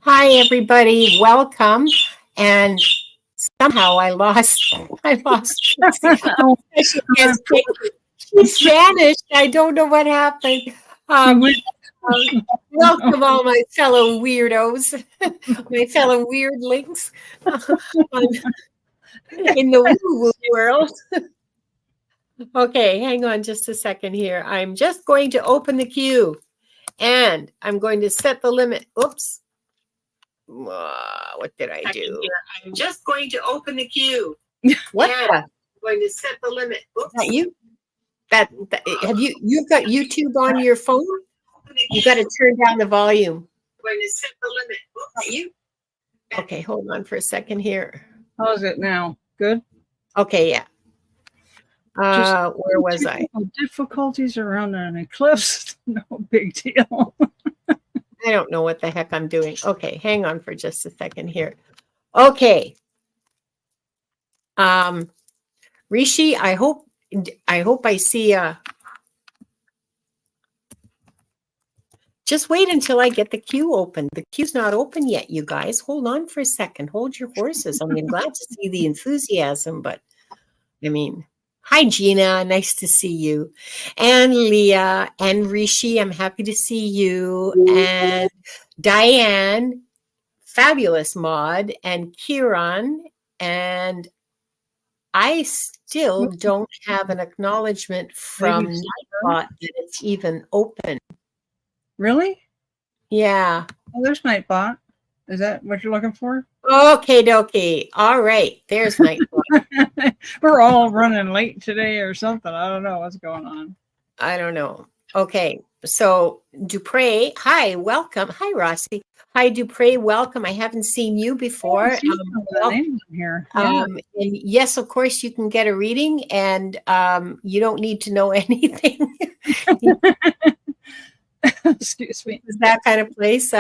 Hi, everybody. Welcome. And somehow I lost Pixie. Oh, Yes, she's vanished. I don't know what happened. she Um, went. Welcome, all my fellow weirdos, my fellow weirdlings in the woo-woo world. Okay, hang on just a second here. I'm just going to open the queue and I'm going to set the limit. Oops. What did I do? I'm just going to open the queue. What? Yeah, I'm going to set the limit. Oops. That you? That have you've got YouTube on your phone? You got to turn down the volume. I'm going to set the limit. Oops. That you? Okay, hold on for a second here. How's it now? Good. Okay, yeah. Where was I? Difficulties around an eclipse. No big deal. I don't know what the heck I'm doing. Okay, hang on for just a second here. Okay. Rishi, I hope I see just wait until I get the queue open. The queue's not open yet, you guys. Hold on for a second. Hold your horses. I mean, glad to see the enthusiasm, but I mean, hi, Gina. Nice to see you. And Leah and Rishi, I'm happy to see you. And Diane, fabulous mod, and Kieran. And I still don't have an acknowledgement from Nightbot that it's even open. Really? Yeah. Oh, there's Nightbot. Is that what you're looking for? Okay, dokie. All right. There's Nightbot. We're all running late today or something. I don't know what's going on. I don't know. Okay. So Dupre, hi, welcome. Hi, Rossi. Hi, Dupre, welcome. I haven't seen you before. Here. And yes, of course, you can get a reading, and you don't need to know anything. Excuse me. Is that kind of place?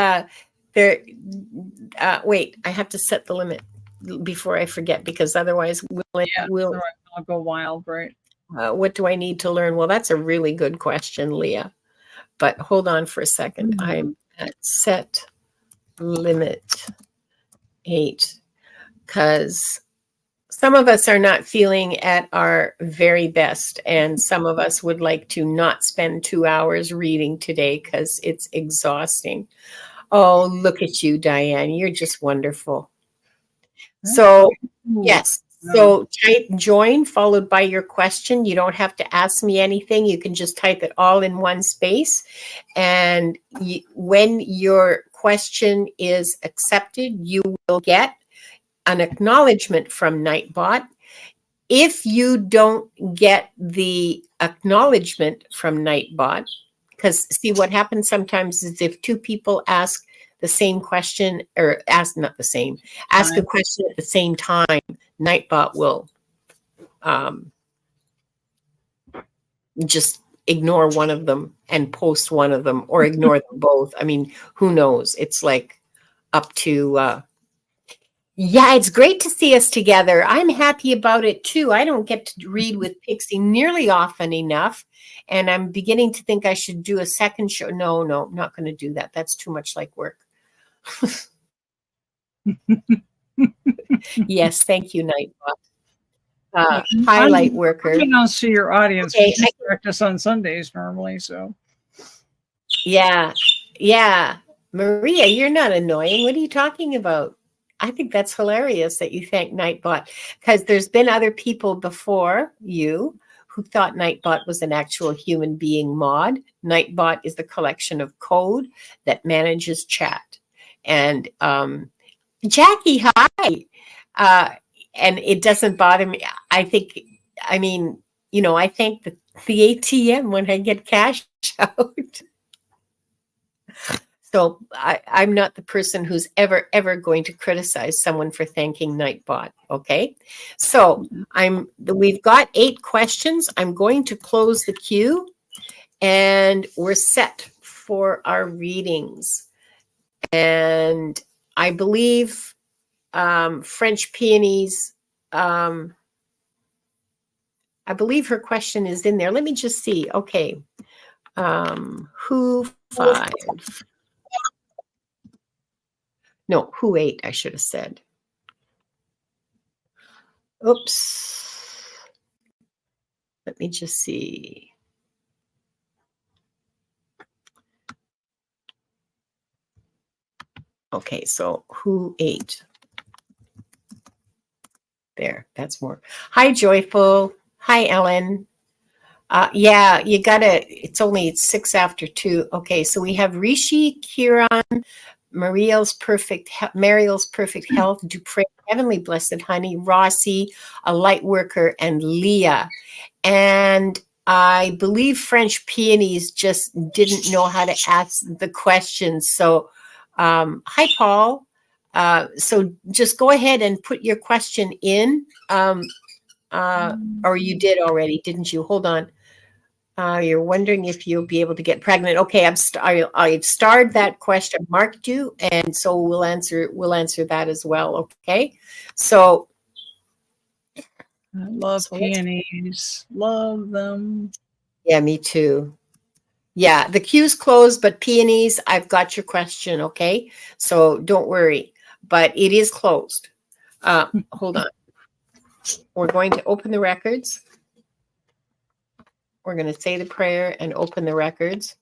Wait, I have to set the limit before I forget, because otherwise I'll go wild, right? What do I need to learn? Well, that's a really good question, Leah. But hold on for a second. I'm at set limit 8 because some of us are not feeling at our very best, and some of us would like to not spend 2 hours reading today because it's exhausting. Oh, look at you, Diane. You're just wonderful. So, yes. So type join followed by your question. You don't have to ask me anything. You can just type it all in one space. And when your question is accepted, you will get an acknowledgement from Nightbot. If you don't get the acknowledgement from Nightbot, because see what happens sometimes is if two people ask the same question, or ask a question at the same time, Nightbot will just ignore one of them and post one of them, or ignore them both. I mean, who knows? It's like up to yeah, it's great to see us together. I'm happy about it too. I don't get to read with Pixie nearly often enough, and I'm beginning to think I should do a second show. No, I'm not going to do that. That's too much like work. Yes, thank you, Nightbot. Highlight worker. I don't see your audience. Okay, I practice on Sundays normally, so. Yeah. Maria, you're not annoying. What are you talking about? I think that's hilarious that you thank Nightbot, because there's been other people before you who thought Nightbot was an actual human being mod. Nightbot is the collection of code that manages chat. And Jackie, hi. And it doesn't bother me. I thank the ATM when I get cash out. So I'm not the person who's ever going to criticize someone for thanking Nightbot. Okay, so we've got 8 questions. I'm going to close the queue, and we're set for our readings. And I believe French Peonies. I believe her question is in there. Let me just see. Okay, who 5? No, who ate, I should have said. Oops. Let me just see. Okay, so who ate? There, that's more. Hi, Joyful. Hi, Ellen. Yeah, you gotta, it's only 2:06. Okay, so we have Rishi, Kiran, Mariel's perfect health, Dupre, Heavenly Blessed Honey, Rossi, a light worker, and Leah. And I believe French Peonies just didn't know how to ask the questions. So, hi, Paul. So just go ahead and put your question in. Or you did already, didn't you? Hold on. You're wondering if you'll be able to get pregnant. Okay, I've starred that question, marked you, and so we'll answer that as well. Okay, so I love peonies. Love them. Yeah, me too. Yeah, the queue's closed, but peonies, I've got your question. Okay, so don't worry, but it is closed. Hold on. We're going to open the records. We're going to say the prayer and open the records.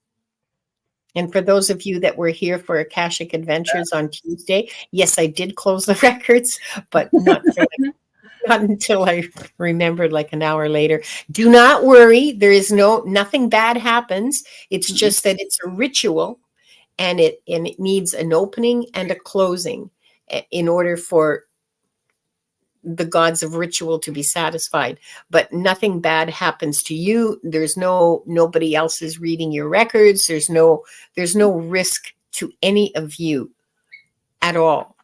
And for those of you that were here for Akashic Adventures on Tuesday, yes, I did close the records, but not until I remembered like an hour later. Do not worry. There is nothing bad happens. It's just that it's a ritual and it needs an opening and a closing in order for the gods of ritual to be satisfied, but nothing bad happens to you. There's nobody else is reading your records. There's no risk to any of you at all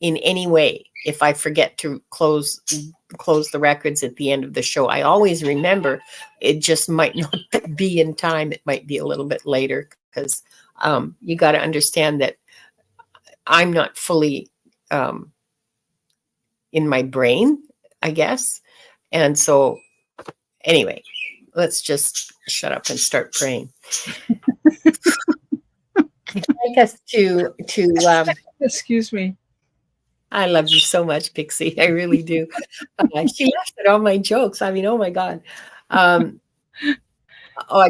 in any way. If I forget to close the records at the end of the show, I always remember. It just might not be in time. It might be a little bit later because you got to understand that I'm not fully in my brain, I guess. And so anyway, let's just shut up and start praying. I'd like us to Excuse me. I love you so much, Pixie. I really do. She laughed at all my jokes. I mean, oh my God. Oh,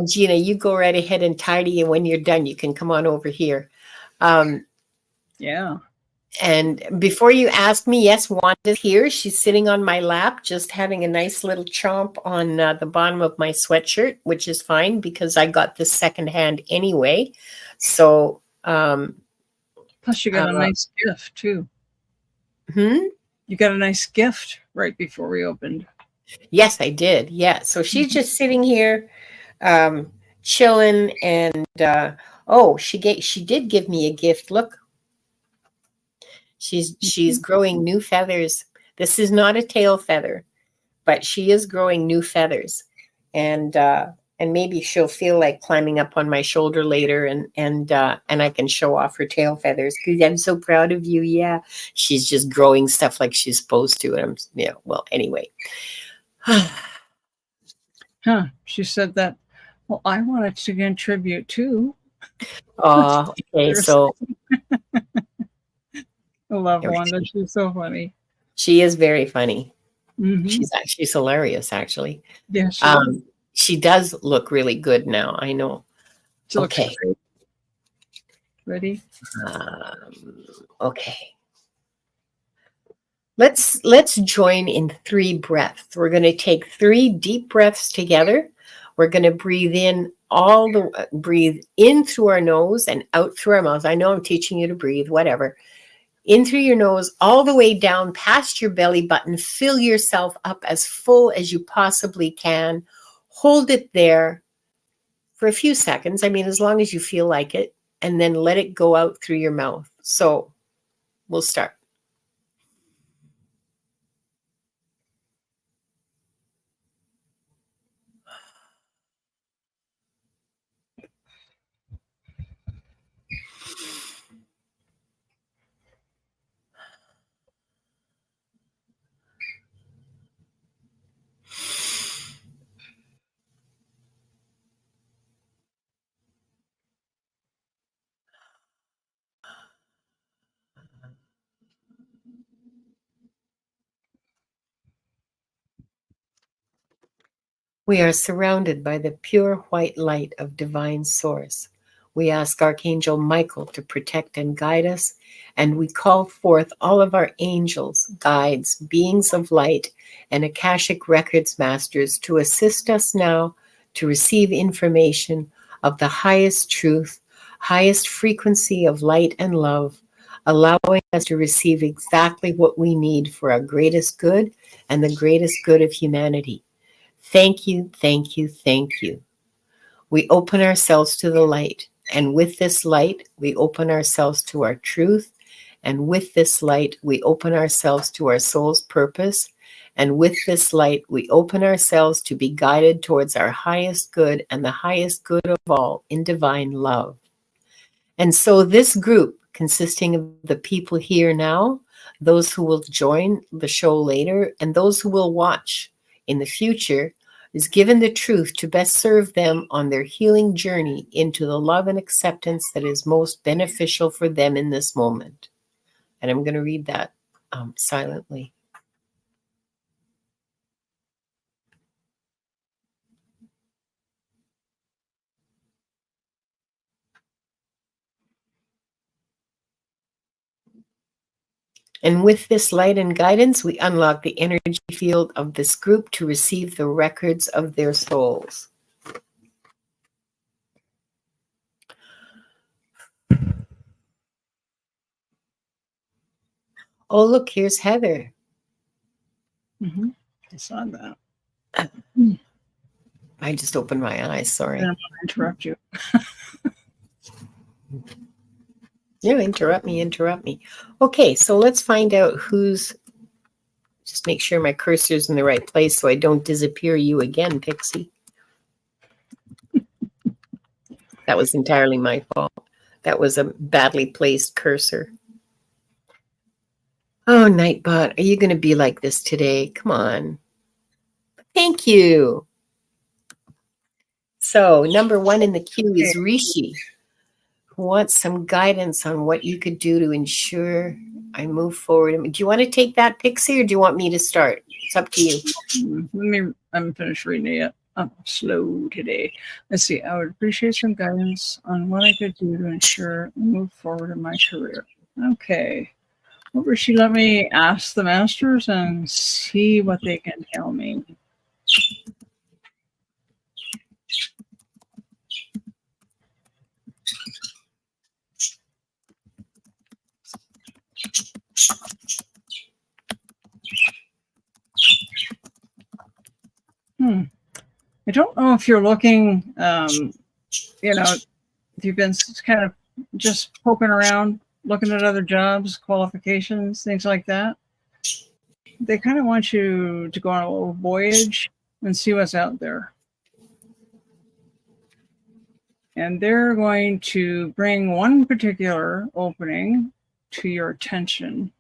Gina, you go right ahead and tidy, and when you're done, you can come on over here. Yeah. And before you ask me, yes, Wanda's here. She's sitting on my lap, just having a nice little chomp on the bottom of my sweatshirt, which is fine because I got this secondhand anyway. So, plus you got a nice gift too. You got a nice gift right before we opened. Yes, I did. Yeah. So she's just sitting here, chilling, and she did give me a gift. Look. She's growing new feathers. This is not a tail feather, but she is growing new feathers, and maybe she'll feel like climbing up on my shoulder later, and I can show off her tail feathers because I'm so proud of you. Yeah, she's just growing stuff like she's supposed to, and well, anyway. She said that. Well, I wanted to contribute too. Oh, okay. So I love Wanda. She's so funny. She is very funny. Mm-hmm. She's hilarious, actually. Yeah, she does look really good now. I know. Okay. Ready? Okay. Let's join in 3 breaths. We're going to take 3 deep breaths together. We're going to breathe in breathe in through our nose and out through our mouth. I know I'm teaching you to breathe, whatever. In through your nose, all the way down past your belly button. Fill yourself up as full as you possibly can. Hold it there for a few seconds. I mean, as long as you feel like it, and then let it go out through your mouth. So we'll start. We are surrounded by the pure white light of divine source. We ask Archangel Michael to protect and guide us, and we call forth all of our angels, guides, beings of light, and Akashic Records masters to assist us now to receive information of the highest truth, highest frequency of light and love, allowing us to receive exactly what we need for our greatest good and the greatest good of humanity. Thank you, thank you, thank you. We open ourselves to the light, and with this light, we open ourselves to our truth, and with this light, we open ourselves to our soul's purpose, and with this light, we open ourselves to be guided towards our highest good and the highest good of all in divine love. And so this group, consisting of the people here now, those who will join the show later, and those who will watch in the future, is given the truth to best serve them on their healing journey into the love and acceptance that is most beneficial for them in this moment. And I'm going to read that silently. And with this light and guidance, we unlock the energy field of this group to receive the records of their souls. Oh, look, here's Heather. Mm-hmm. I saw that. I just opened my eyes, sorry. I don't want to interrupt you. No, interrupt me. Okay, so let's find out who's, just make sure my cursor's in the right place so I don't disappear you again, Pixie. That was entirely my fault. That was a badly placed cursor. Oh, Nightbot, are you going to be like this today? Come on. Thank you. So, number one in the queue is Rishi, who wants some guidance on what you could do to ensure I move forward. Do you want to take that, Pixie, or do you want me to start? It's up to you. I'm finished reading it yet. I'm slow today. Let's see. I would appreciate some guidance on what I could do to ensure I move forward in my career. Okay. Over, she let me ask the masters and see what they can tell me. I don't know if you're looking, if you've been kind of just poking around, looking at other jobs, qualifications, things like that. They kind of want you to go on a little voyage and see what's out there. And they're going to bring one particular opening to your attention.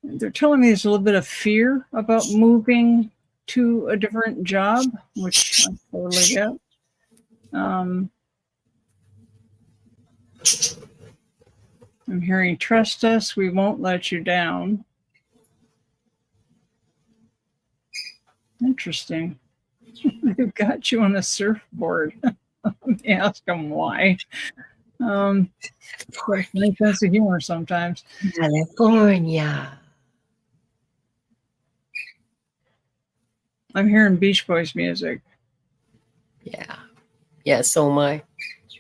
They're telling me there's a little bit of fear about moving to a different job, which I totally get. I'm hearing, trust us, we won't let you down. Interesting. They've got you on a surfboard. Let me ask them why. Funny sense of humor sometimes. California. I'm hearing Beach Boys music. Yeah, so am I.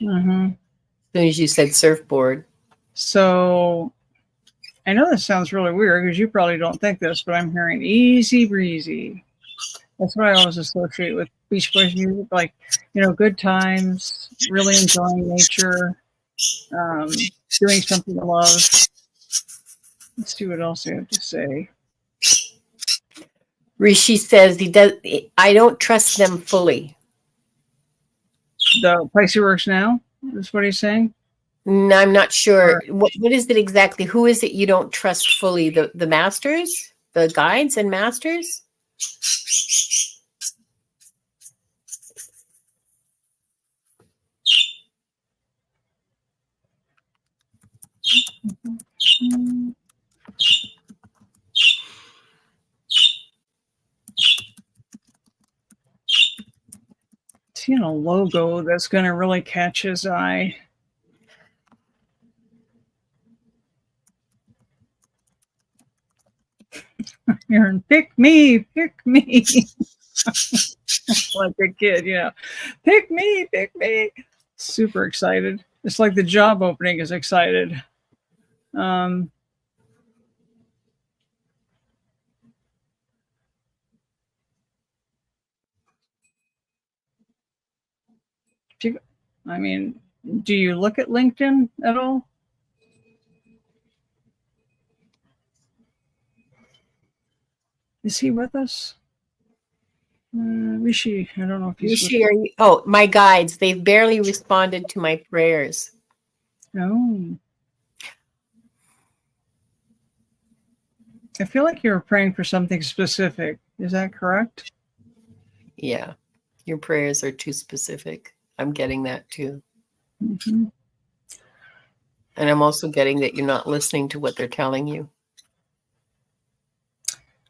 Mm-hmm. As soon as you said surfboard. So I know this sounds really weird because you probably don't think this, but I'm hearing easy breezy. That's what I always associate with Beach Boys music, like, good times, really enjoying nature, doing something to love. Let's see what else I have to say. Rishi says I don't trust them fully. The place he works now is what he's saying? No, I'm not sure. What is it exactly? Who is it you don't trust fully? The masters? The guides and masters? seeing a logo that's going to really catch his eye. Aaron, pick me, pick me. Like a kid, pick me, pick me. Super excited. It's like the job opening is excited. I mean, do you look at LinkedIn at all? Is he with us? Rishi, I don't know if he's Rishi, oh, my guides, they've barely responded to my prayers. Oh. I feel like you were praying for something specific. Is that correct? Yeah, your prayers are too specific. I'm getting that too. Mm-hmm. And I'm also getting that you're not listening to what they're telling you.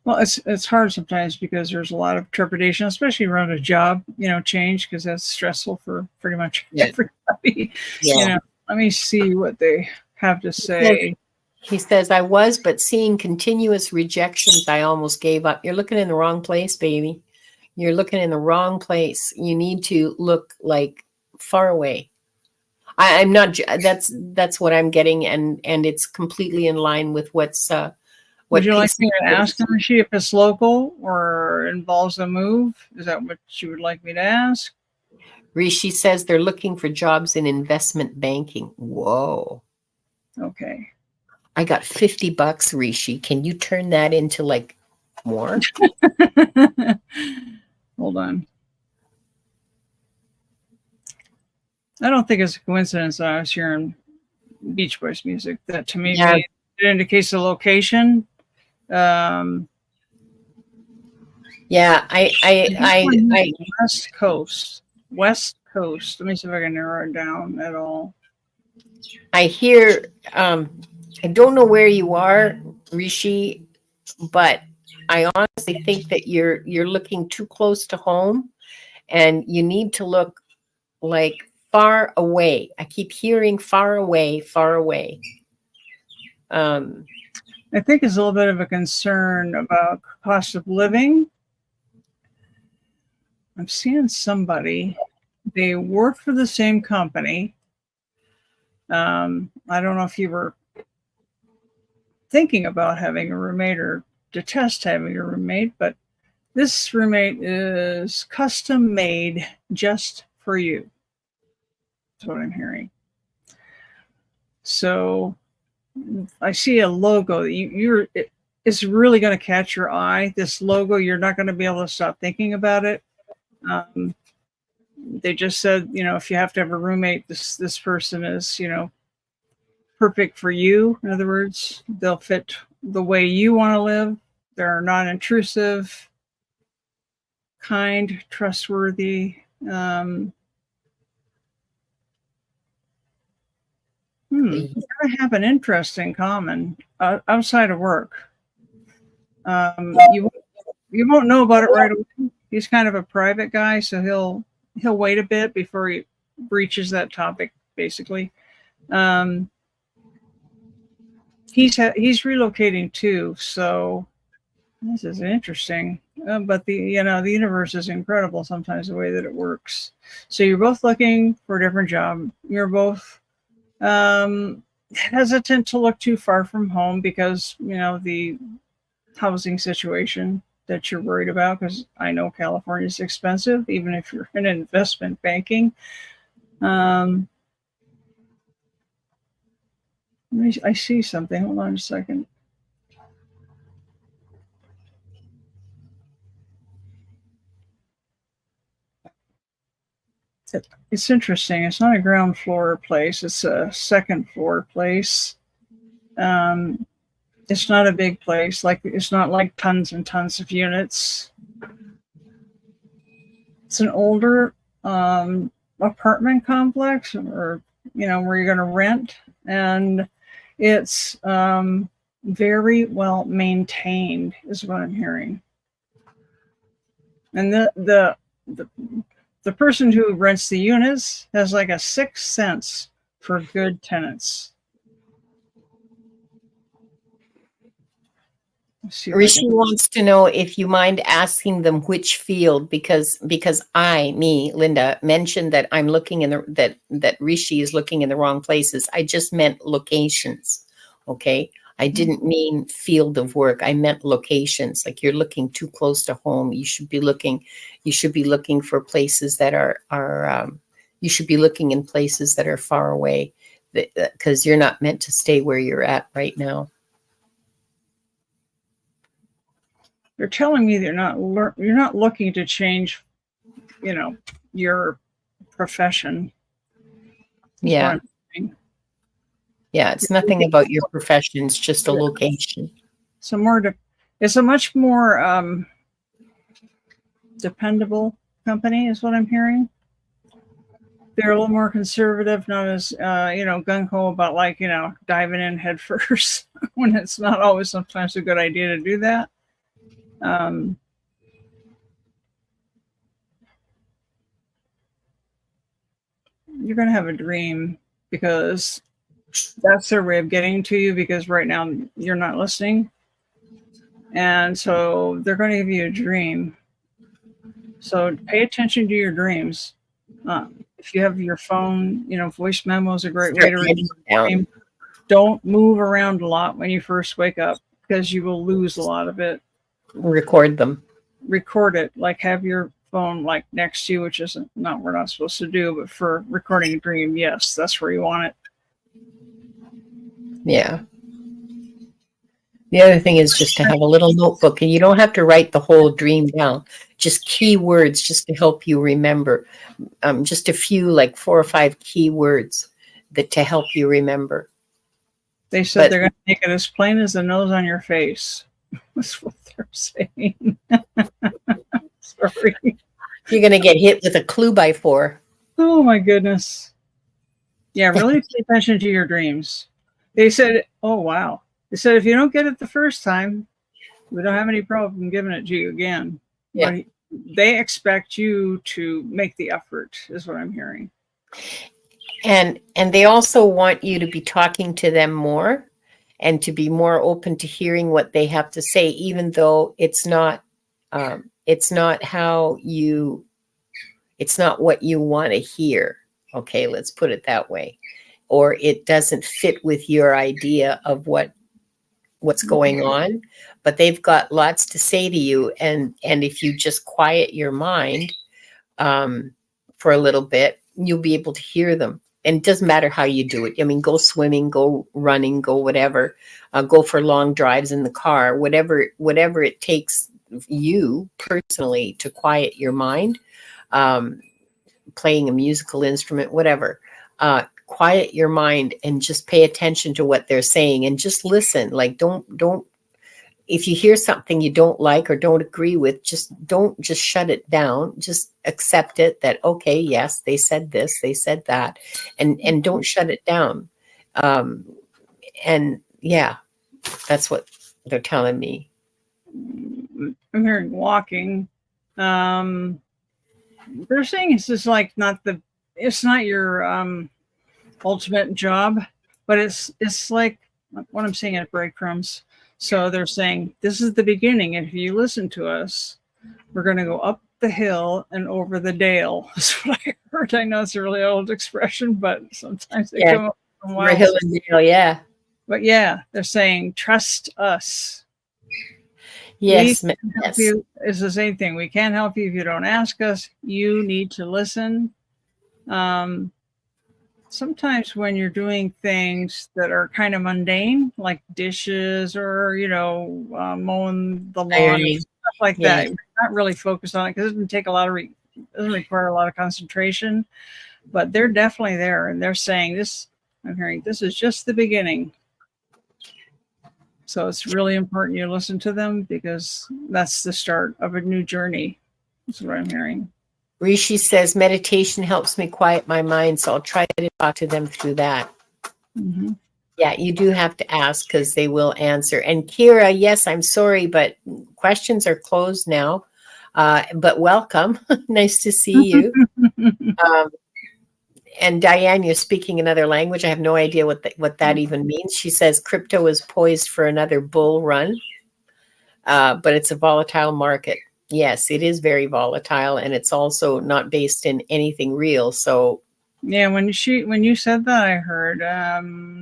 Well, it's hard sometimes because there's a lot of trepidation, especially around a job, change, because that's stressful for pretty much everybody. Yeah. Let me see what they have to say. He says, I was, but seeing continuous rejections, I almost gave up. You're looking in the wrong place, baby. You're looking in the wrong place. You need to look like far away. I'm not, that's what I'm getting. And it's completely in line with what's, would you like me to ask him if it's local or involves a move? Is that what you would like me to ask? Rishi says they're looking for jobs in investment banking. Whoa. Okay. I got $50, Rishi. Can you turn that into like more? Hold on. I don't think it's a coincidence that I was hearing Beach Boys music. That to me it indicates the location. Yeah, I West Coast. West Coast. Let me see if I can narrow it down at all. I hear I don't know where you are, Rishi, but I honestly think that you're looking too close to home and you need to look like far away. I keep hearing far away, far away. I think it's a little bit of a concern about cost of living. I'm seeing somebody, they work for the same company. I don't know if you were thinking about having a roommate or detest having a roommate, but this roommate is custom made just for you. That's what I'm hearing. So I see a logo. It's really going to catch your eye. This logo, you're not going to be able to stop thinking about it. They just said, if you have to have a roommate, this person is, perfect for you. In other words, they'll fit the way you want to live. They're non-intrusive, kind, trustworthy. You have an interest in common outside of work. You won't know about it right away. He's kind of a private guy, so he'll wait a bit before he breaches that topic. Basically, he's relocating too, so this is interesting. But the universe is incredible sometimes, the way that it works. So you're both looking for a different job. You're both hesitant to look too far from home because the housing situation that you're worried about, because I know California is expensive, even if you're in investment banking. I see something. Hold on a second. It's interesting. It's not a ground floor place. It's a second floor place. It's not a big place. It's not like tons and tons of units. It's an older apartment complex, or where you're going to rent, and it's very well maintained, is what I'm hearing. And the the person who rents the units has like a sixth sense for good tenants. Rishi wants to know if you mind asking them which field, because Linda, mentioned that I'm looking in that Rishi is looking in the wrong places. I just meant locations. Okay. I didn't mean field of work. I meant locations. Like you're looking too close to home. You should be looking for places that are you should be looking in places that are far away, because you're not meant to stay where you're at right now. They're telling me you're not looking to change, your profession. Yeah. Yeah, it's nothing about your profession. It's just a location. It's a much more dependable company, is what I'm hearing. They're a little more conservative, not as gung-ho about diving in head first when it's not always sometimes a good idea to do that. You're going to have a dream, because that's their way of getting to you, because right now you're not listening. And so they're going to give you a dream. So pay attention to your dreams. If you have your phone, voice memo is a great way to read your dream. Don't move around a lot when you first wake up, because you will lose a lot of it. Record them. Record it. Like have your phone like next to you, which isn't not we're not supposed to do, but for recording a dream, yes, that's where you want it. Yeah. The other thing is just to have a little notebook, and you don't have to write the whole dream down. Just keywords, just to help you remember. Just a few, like 4 or 5 keywords to help you remember. They said they're going to make it as plain as the nose on your face. That's what they're saying. Sorry. You're going to get hit with a clue by 4. Oh my goodness. Yeah, really pay attention to your dreams. They said, oh wow. They said, if you don't get it the first time, we don't have any problem giving it to you again. Yeah. But they expect you to make the effort, is what I'm hearing. And they also want you to be talking to them more and to be more open to hearing what they have to say, even though it's not what you want to hear. Okay, let's put it that way. Or it doesn't fit with your idea of what's going on, but they've got lots to say to you. And if you just quiet your mind for a little bit, you'll be able to hear them. And it doesn't matter how you do it. I mean, go swimming, go running, go whatever, go for long drives in the car, whatever it takes you personally to quiet your mind, playing a musical instrument, whatever. Quiet your mind and just pay attention to what they're saying and just listen. Like don't if you hear something you don't like or don't agree with, don't shut it down. Just accept it that, okay, yes, they said this, they said that, and don't shut it down. And yeah, that's what they're telling me. I'm hearing walking. They're saying it's just like it's not your ultimate job, but it's like what I'm saying at breadcrumbs. So they're saying this is the beginning, and if you listen to us, we're going to go up the hill and over the dale. That's what I heard. I know it's a really old expression, but sometimes they come up from over hill and dale. Yeah, but yeah, they're saying trust us. Yes, help you. It's the same thing. We can't help you if you don't ask us. You need to listen. Sometimes when you're doing things that are kind of mundane, like dishes or, mowing the lawn, and stuff like that, you're not really focused on it because it doesn't take doesn't require a lot of concentration, but they're definitely there. And they're saying I'm hearing this is just the beginning. So it's really important you listen to them because that's the start of a new journey. That's what I'm hearing. Rishi says meditation helps me quiet my mind, so I'll try to talk to them through that. Mm-hmm. Yeah, you do have to ask because they will answer. And Kira, yes, I'm sorry, but questions are closed now. But welcome. Nice to see you. Um, and Diane, you're speaking another language. I have no idea what that even means. She says crypto is poised for another bull run, but it's a volatile market. Yes, it is very volatile, and it's also not based in anything real. So Yeah, when you said that, I heard,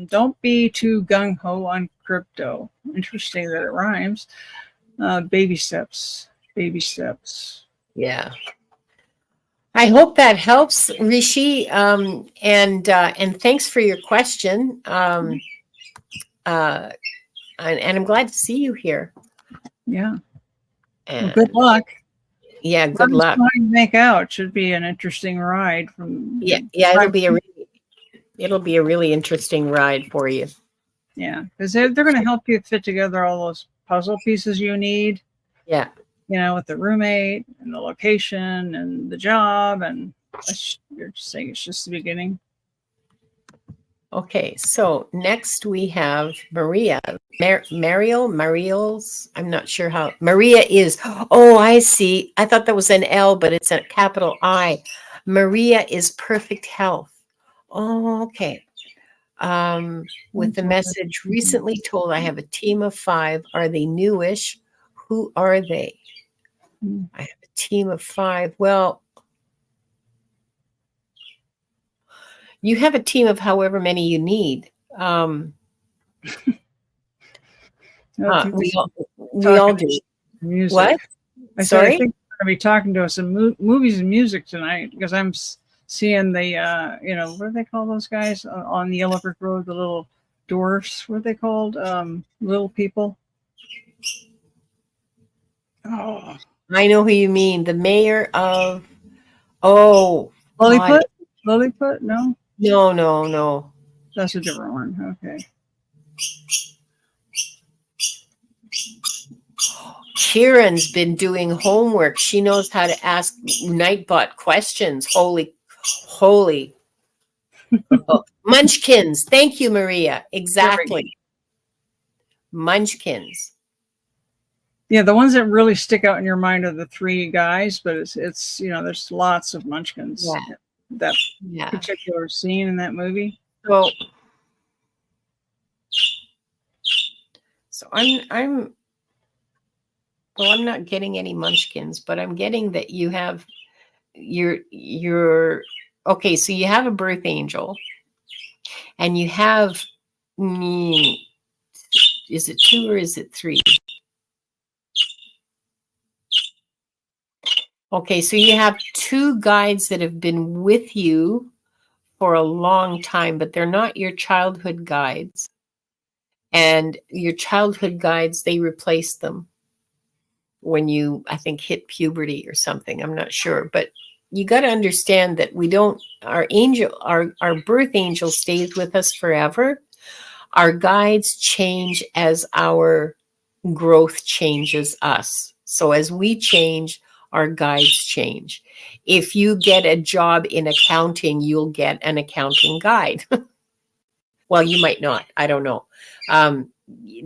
don't be too gung ho on crypto. Interesting that it rhymes. Baby steps, baby steps. yeah. I hope that helps, Rishi. And thanks for your question. Uh, and I'm glad to see you here. Yeah. Well, good And luck. yeah, good Whoever's luck. trying to make out should be an interesting ride from. Yeah, it'll be a really interesting ride for you. Yeah, because they're going to help you fit together all those puzzle pieces you need. Yeah. With the roommate and the location and the job, and you're just saying it's just the beginning. Okay, so next we have Maria. Mariel's, I'm not sure how. Maria is, oh, I see. I thought that was an L, but it's a capital I. Maria is perfect health. Oh, okay. With the message recently told, I have a team of 5. Are they newish? Who are they? I have a team of 5. Well, you have a team of however many you need. We all do. Music. What? I said, I Sorry? think we're going to be talking to us some movies and music tonight because I'm seeing the, what do they call those guys on the Yellow Brick Road? The little dwarfs. What are they called? Little people. Oh, I know who you mean. The mayor of, oh, God. Lilliput? Lilliput? No, No. that's a different one. Okay. Kieran's been doing homework. She knows how to ask Nightbot questions. Holy. Oh, Munchkins. Thank you, Maria. Exactly. Munchkins. Yeah, the ones that really stick out in your mind are the 3 guys, but it's there's lots of Munchkins. Yeah. That Yeah. particular scene in that movie. So I'm not getting any Munchkins, but I'm getting that you have your okay, so you have a birth angel and you have is it 2 or is it 3? Okay, so you have 2 guides that have been with you for a long time, but they're not your childhood guides. And your childhood guides, they replaced them when you, I think, hit puberty or something. I'm not sure. But you got to understand that our birth angel stays with us forever. Our guides change as our growth changes us. So as we change, our guides change. If you get a job in accounting, you'll get an accounting guide. Well, you might not. I don't know.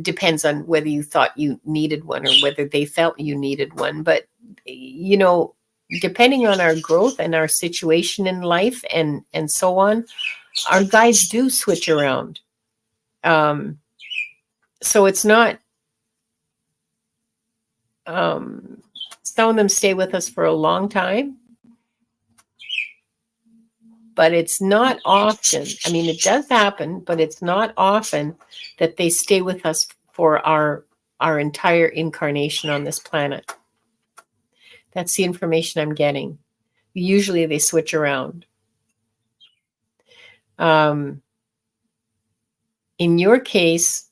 Depends on whether you thought you needed one or whether they felt you needed one. But, depending on our growth and our situation in life and so on, our guides do switch around. So it's not, some of them stay with us for a long time, but it's not often. I mean, it does happen, but it's not often that they stay with us for our entire incarnation on this planet. That's the information I'm getting. Usually they switch around. In your case,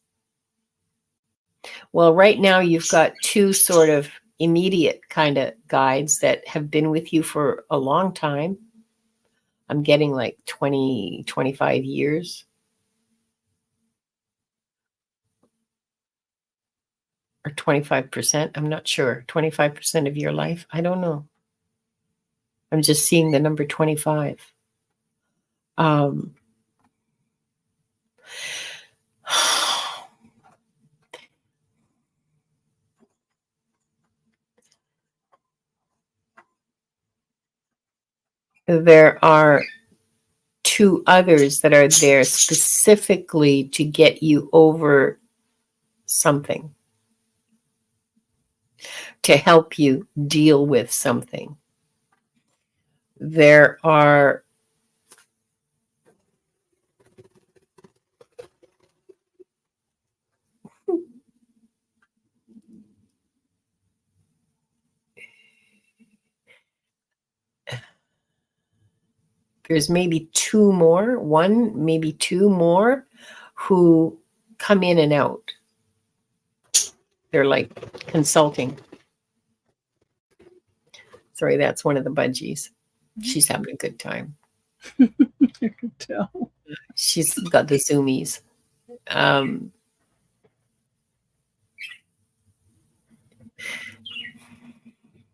well, right now you've got 2 sort of immediate kind of guides that have been with you for a long time. I'm getting like 20, 25 years. Or 25%. I'm not sure. 25% of your life. I don't know. I'm just seeing the number 25. there are two others that are there specifically to get you over something, to help you deal with something. There are there's maybe one, maybe two more who come in and out. They're like consulting. Sorry, that's one of the budgies. She's having a good time. I could tell. She's got the zoomies.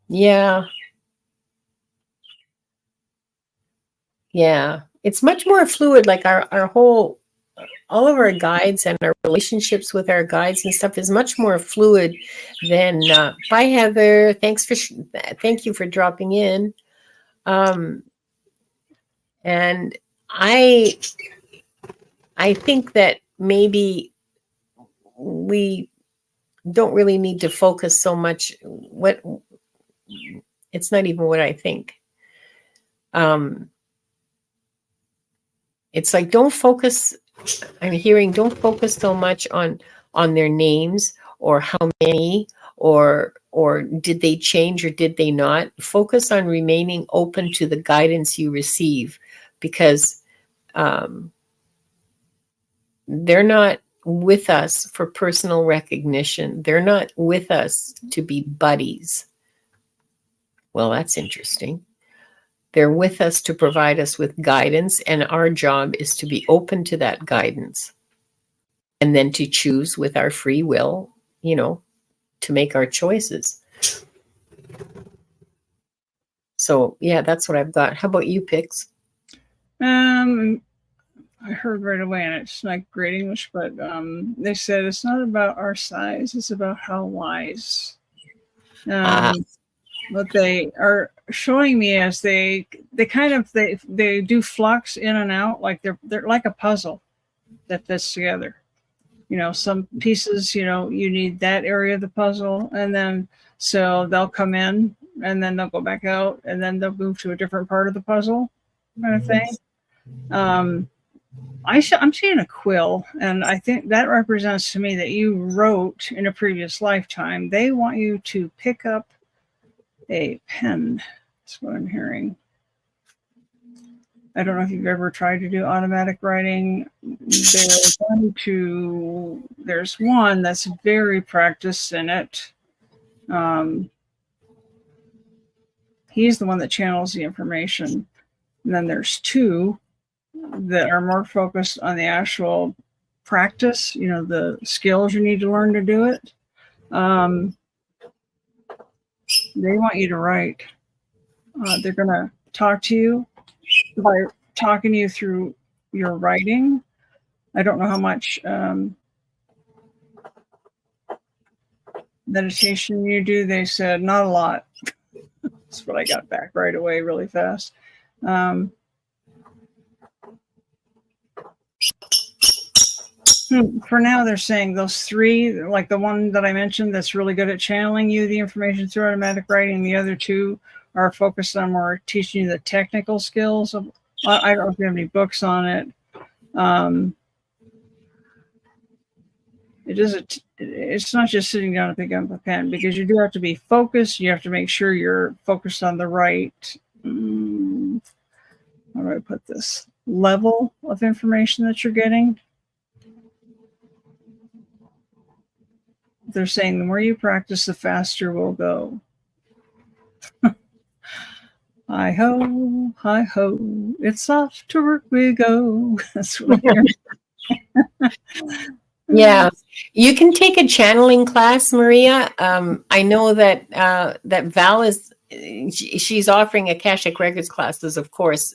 Yeah. Yeah. It's much more fluid. Like our whole, all of our guides and our relationships with our guides and stuff is much more fluid than, bye, Heather. Thank you for dropping in. And I think that maybe we don't really need to focus so much. It's not even what I think. It's like, don't focus. I'm hearing, don't focus so much on their names or how many or did they change or did they not. Focus on remaining open to the guidance you receive, because they're not with us for personal recognition. They're not with us to be buddies. Well, that's interesting. They're with us to provide us with guidance, and our job is to be open to that guidance and then to choose with our free will, to make our choices. So, yeah, that's what I've got. How about you, Pix? I heard right away, and it's not great English, but they said it's not about our size, it's about how wise. What they are showing me as they do flux in and out, like they're like a puzzle that fits together. Some pieces, you need that area of the puzzle, and then so they'll come in and then they'll go back out and then they'll move to a different part of the puzzle, kind of thing. I'm seeing a quill, and I think that represents to me that you wrote in a previous lifetime. They want you to pick up a pen. That's what I'm hearing. I don't know if you've ever tried to do automatic writing. There's one that's very practiced in it. He's the one that channels the information. And then there's two that are more focused on the actual practice, the skills you need to learn to do it. They want you to write. They're going to talk to you by talking to you through your writing. I don't know how much meditation you do. They said not a lot. That's what I got back right away really fast. For now, they're saying those three, like the one that I mentioned that's really good at channeling you the information through automatic writing. The other two are focused on more teaching you the technical skills. I don't know if you have any books on it. It's not just sitting down and picking up a pen, because you do have to be focused. You have to make sure you're focused on the right, how do I put this, level of information that you're getting. They're saying the more you practice, the faster we'll go. Hi ho, it's off to work we go. That's what I hear. Yeah, you can take a channeling class, Maria. I know that that Val she's offering Akashic Records classes, of course,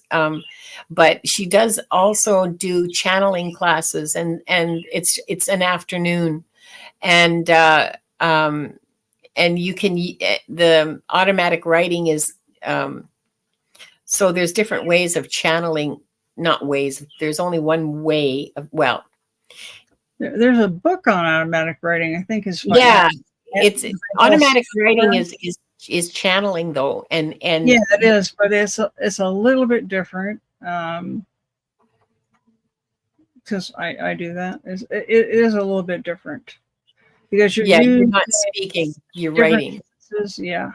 but she does also do channeling classes, and it's an afternoon, and you can the automatic writing is So there's different ways of channeling, not ways. There's only one way of, well, There's a book on automatic writing, I think is fine. yeah, it's automatic writing is channeling though. And yeah, it is, but it's a little bit different. Because I do that. It is a little bit different because you're not speaking, you're writing. Yeah.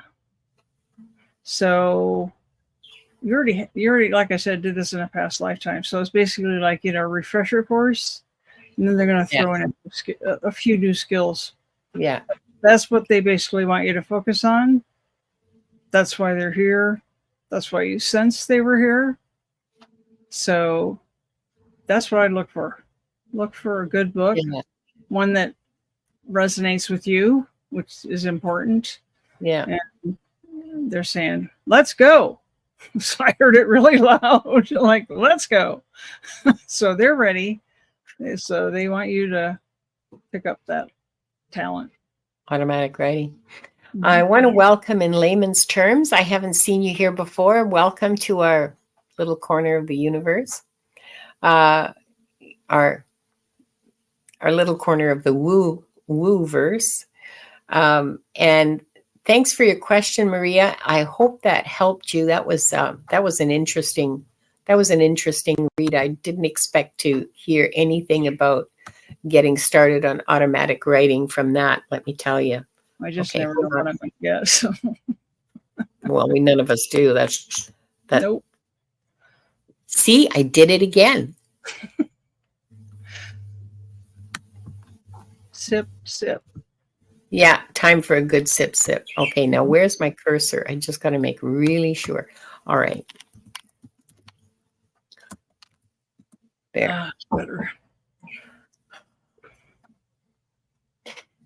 So you already, like I said, did this in a past lifetime. So it's basically like, you know, a refresher course, and then they're going to throw in a few new skills. Yeah. That's what they basically want you to focus on. That's why they're here. That's why you sensed they were here. So that's what I look for. Look for a good book, one that resonates with you, which is important. Yeah. And they're saying, let's go. So I heard it really loud, like, let's go. So they're ready. So they want you to pick up that talent. Automatic writing. I want to welcome in layman's terms. I haven't seen you here before. Welcome to our little corner of the universe. Our little corner of the woo-verse. And thanks for your question, Maria. I hope that helped you. That was an interesting read. I didn't expect to hear anything about getting started on automatic writing from that, let me tell you. I just never know what I'm going to get. So. Well, none of us do. That's that. Nope. See, I did it again. Sip, sip. Yeah, time for a good sip, sip. Okay, now where's my cursor? I just got to make really sure. All right. There. Better.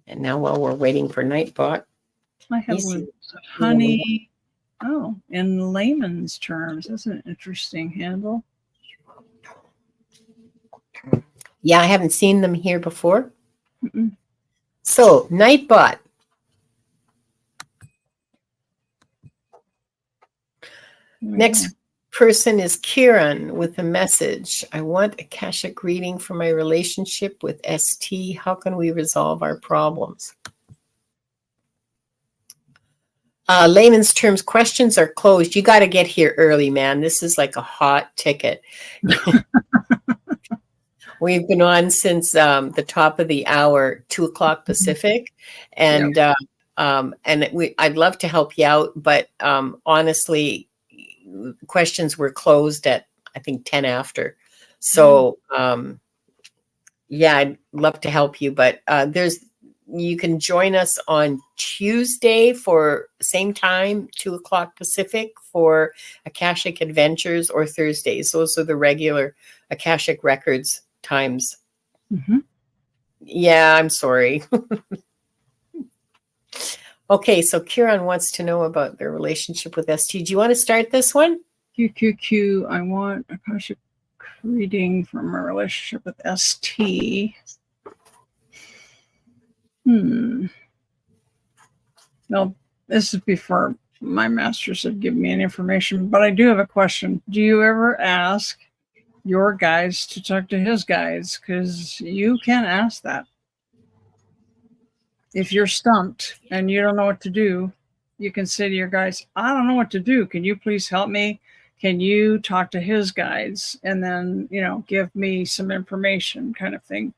And now while we're waiting for Nightbot. I have honey. Oh, in layman's terms, that's an interesting handle. Yeah, I haven't seen them here before. Mm-mm. So, Nightbot. Next person is Kieran with a message. I want Akashic reading for my relationship with ST. How can we resolve our problems? Layman's terms, questions are closed. You got to get here early, man. This is like a hot ticket. We've been on since the top of the hour, 2:00 Pacific, and I'd love to help you out, but honestly, questions were closed at I think 10 after. So yeah, I'd love to help you, but you can join us on Tuesday for same time, 2:00 Pacific for Akashic Adventures, or Thursdays. Those are the regular Akashic Records times. Yeah, I'm sorry. Okay, so Kieran wants to know about their relationship with ST. Do you want to start this one? QQQ, I want Akashic reading from my relationship with ST. Well, this is before my masters have given me any information, but I do have a question. Do you ever ask your guides to talk to his guides? Because you can ask that. If you're stumped and you don't know what to do, you can say to your guides, I don't know what to do. Can you please help me? Can you talk to his guides and then, you know, give me some information kind of thing?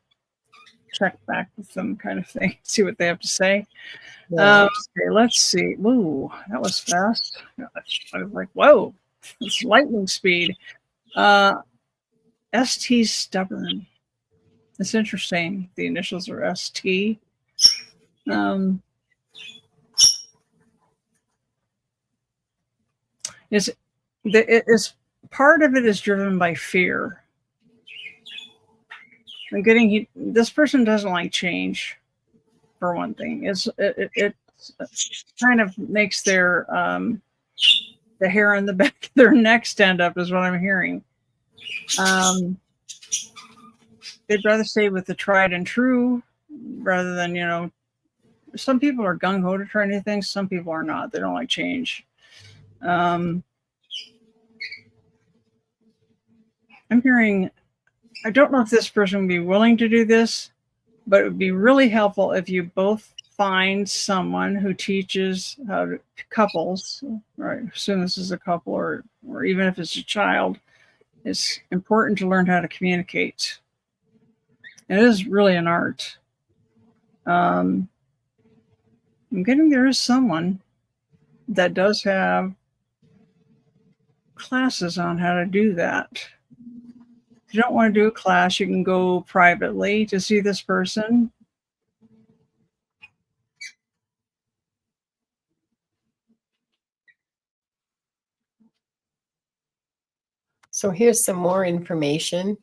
Check back with them kind of thing. See what they have to say. Yeah. Okay, let's see. Ooh, that was fast. I was like, whoa, it's lightning speed. ST's stubborn. It's interesting. The initials are ST. It's part of it is driven by fear. And this person doesn't like change, for one thing. It kind of makes their the hair on the back of their neck stand up, is what I'm hearing. They'd rather stay with the tried and true rather than, you know, some people are gung-ho to try new things. Some people are not. They don't like change. I'm hearing, I don't know if this person would be willing to do this, but it would be really helpful if you both find someone who teaches how to couples, right? Assume this is a couple, or even if it's a child, it's important to learn how to communicate. It is really an art. I'm getting there is someone that does have classes on how to do that. If you don't want to do a class, you can go privately to see this person. So here's some more information.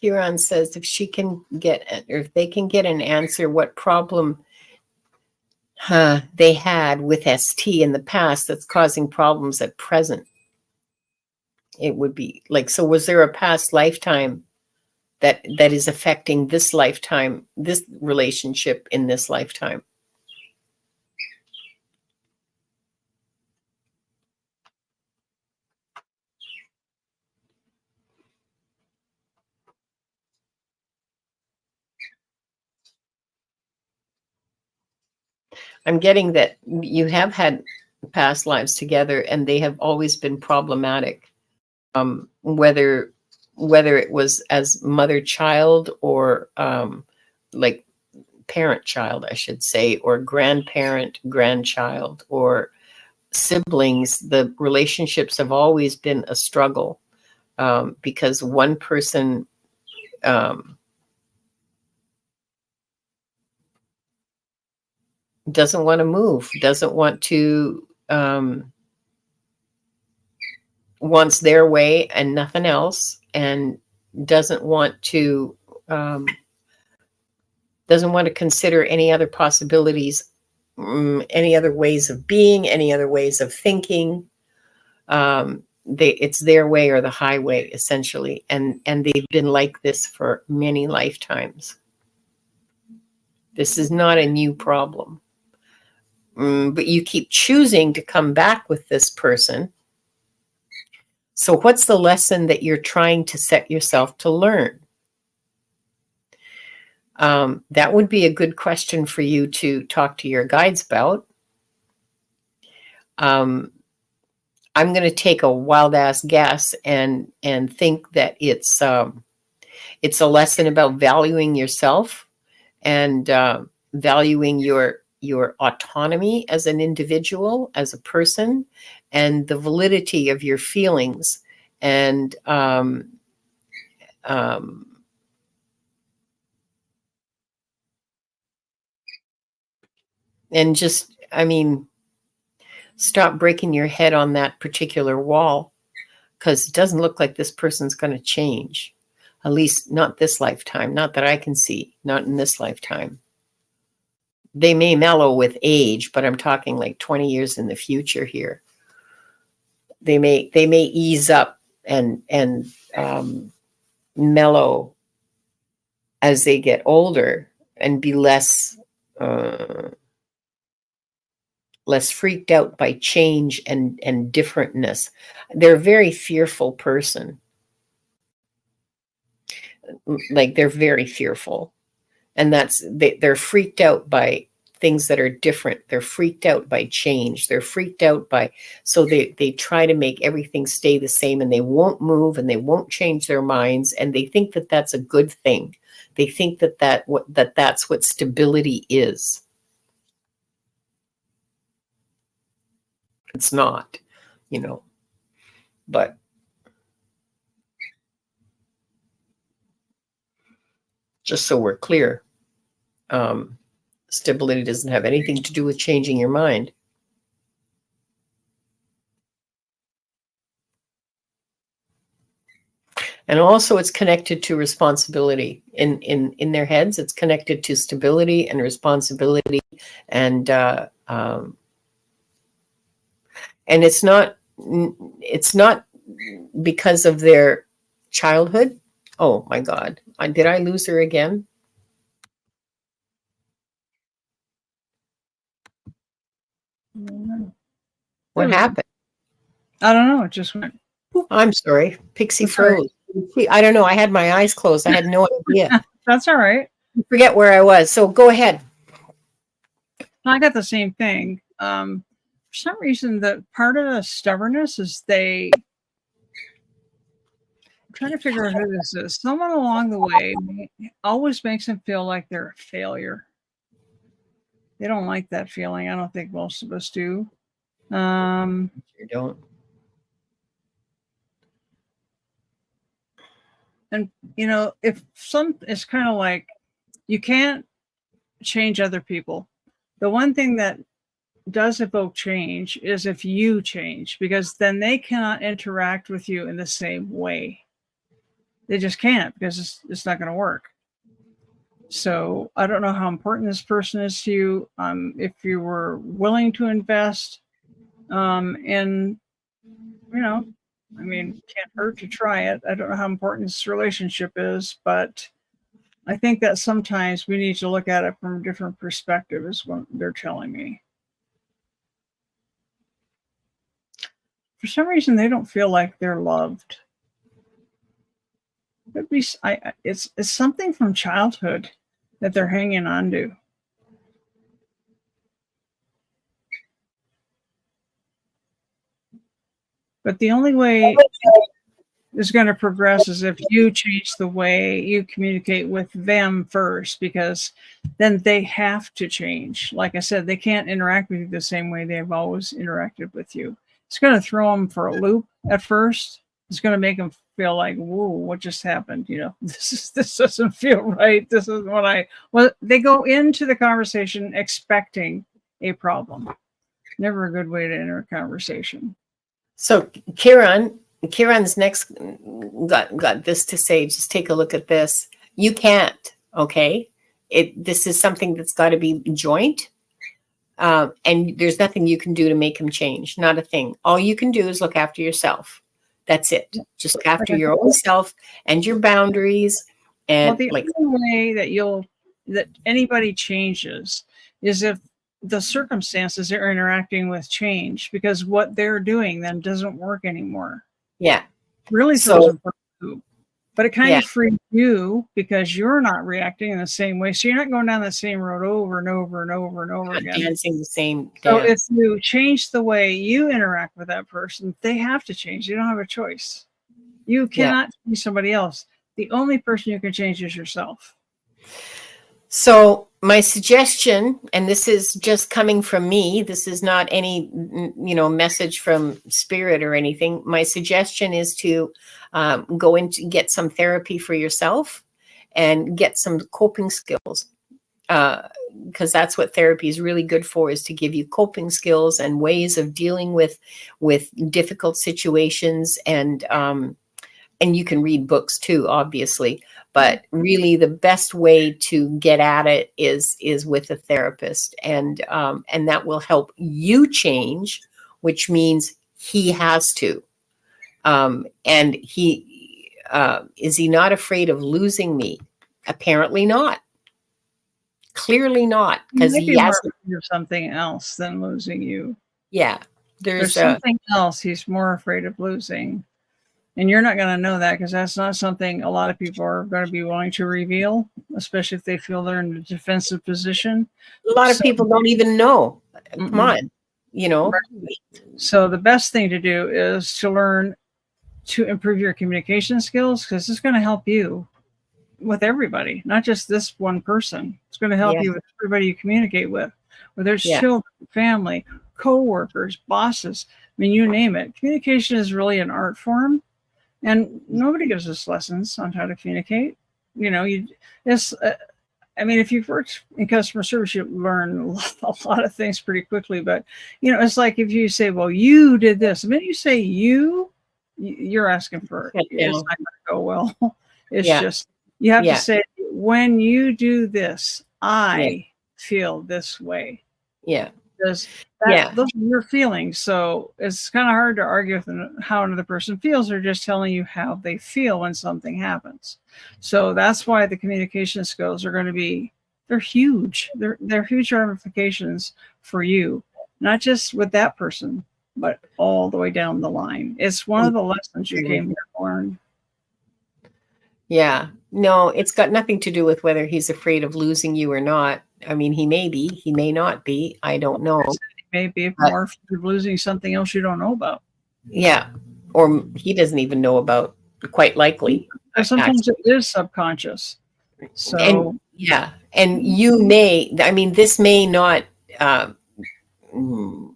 Huron says if she can get, or if they can get an answer what problem they had with ST in the past that's causing problems at present, it would be like, so was there a past lifetime that is affecting this lifetime, this relationship in this lifetime? I'm getting that you have had past lives together and they have always been problematic. Whether it was as mother-child or like parent-child, I should say, or grandparent-grandchild or siblings, the relationships have always been a struggle because one person doesn't want to move, doesn't want to, wants their way and nothing else, and doesn't want to consider any other possibilities, any other ways of being, any other ways of thinking. It's their way or the highway, essentially, and they've been like this for many lifetimes. This is not a new problem, but you keep choosing to come back with this person. So what's the lesson that you're trying to set yourself to learn? That would be a good question for you to talk to your guides about. I'm going to take a wild ass guess and think that it's a lesson about valuing yourself and valuing your autonomy as an individual, as a person, and the validity of your feelings, and just, I mean, stop breaking your head on that particular wall, because it doesn't look like this person's going to change. At least not this lifetime, not that I can see, not in this lifetime. They may mellow with age, but I'm talking like 20 years in the future here. They may ease up and mellow as they get older and be less freaked out by change and differentness. They're a very fearful person. Like, they're very fearful, and they're freaked out by things that are different. They're freaked out by change. They're freaked out by, so they try to make everything stay the same, and they won't move and they won't change their minds, and they think that that's a good thing. They think that's what stability is. It's not, but just so we're clear, stability doesn't have anything to do with changing your mind. And also it's connected to responsibility. In their heads, it's connected to stability and responsibility. And it's not because of their childhood. Oh my God. Did I lose her again? What happened? I don't know. It just went. I'm sorry. Pixie That's right. froze. I don't know. I had my eyes closed. I had no idea. That's all right. I forget where I was. So go ahead. I got the same thing. For some reason, the part of the stubbornness is I'm trying to figure out who this is. Someone along the way always makes them feel like they're a failure. They don't like that feeling. I don't think most of us do. You don't. And if it's kind of like you can't change other people. The one thing that does evoke change is if you change, because then they cannot interact with you in the same way. They just can't, because it's not going to work. So I don't know how important this person is to you. If you were willing to invest in, can't hurt to try it. I don't know how important this relationship is, but I think that sometimes we need to look at it from a different perspective, is what they're telling me. For some reason, they don't feel like they're loved. It's something from childhood that they're hanging on to. But the only way it's going to progress is if you change the way you communicate with them first, because then they have to change. Like I said, they can't interact with you the same way they've always interacted with you. It's going to throw them for a loop at first. It's going to make them feel like, whoa, what just happened? This doesn't feel right. This is they go into the conversation expecting a problem. Never a good way to enter a conversation. So Kieran's next got this to say. Just take a look at this. You can't, okay? This is something that's got to be joint. And there's nothing you can do to make him change. Not a thing. All you can do is look after yourself. That's it. Just look after your own self and your boundaries. And the only way that anybody changes is if the circumstances they're interacting with change, because what they're doing then doesn't work anymore. Yeah. Really throws them for a loop. But it kind of frees you, because you're not reacting in the same way. So you're not going down the same road over and over and over and over again. Dancing the same dance. So if you change the way you interact with that person, they have to change. You don't have a choice. You cannot change somebody else. The only person you can change is yourself. So my suggestion, and this is just coming from me, this is not any, message from spirit or anything. My suggestion is to go into get some therapy for yourself and get some coping skills, because that's what therapy is really good for, is to give you coping skills and ways of dealing with difficult situations. And you can read books too, obviously. But really, the best way to get at it is with a therapist, and that will help you change, which means he has to. And he is he not afraid of losing me? Apparently not. Clearly not, because he has something else than losing you. Yeah, there's something else he's more afraid of losing. And you're not going to know that, because that's not something a lot of people are going to be willing to reveal, especially if they feel they're in a defensive position. A lot of people don't even know. Come on, So the best thing to do is to learn to improve your communication skills, because it's going to help you with everybody, not just this one person. It's going to help you with everybody you communicate with, whether it's children, family, co-workers, bosses. I mean, you name it. Communication is really an art form. And nobody gives us lessons on how to communicate. If you've worked in customer service, you learn a lot of things pretty quickly. But, it's like if you say, well, you did this. The minute you say you're asking for it. It's not going to go well. It's just, you have to say, when you do this, I feel this way. Yeah. Because those are your feelings. So it's kind of hard to argue with how another person feels. They're just telling you how they feel when something happens. So that's why the communication skills are going to be, they're huge. They're huge ramifications for you, not just with that person, but all the way down the line. It's one of the lessons you came here to learn. Yeah. No, it's got nothing to do with whether he's afraid of losing you or not. I mean, he may be, he may not be. I don't know. Maybe But more afraid of losing something else you don't know about. yeah. Or he doesn't even know about, quite likely. Or sometimes it Actually. is subconscious. And So yeah. And you may, I mean, this may not, uh, mm,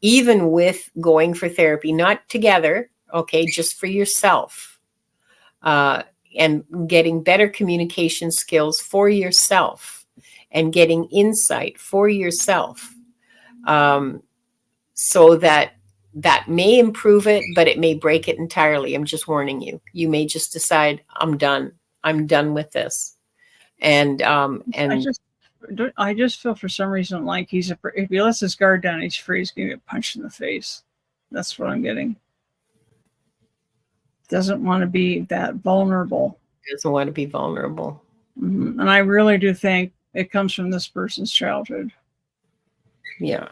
even with going for therapy, not together, okay, just for yourself, uh, and getting better communication skills for yourself and getting insight for yourself, um, so that that may improve it, but it may break it entirely. I'm just warning you. You may just decide, I'm done. I'm done with this. I And just I just feel for some reason like if he lets his guard down, he's afraid he's going to get punched in the face. That's what I'm getting. Doesn't want to be that vulnerable. doesn't want to be vulnerable. And I really do think it comes from this person's childhood. Yeah.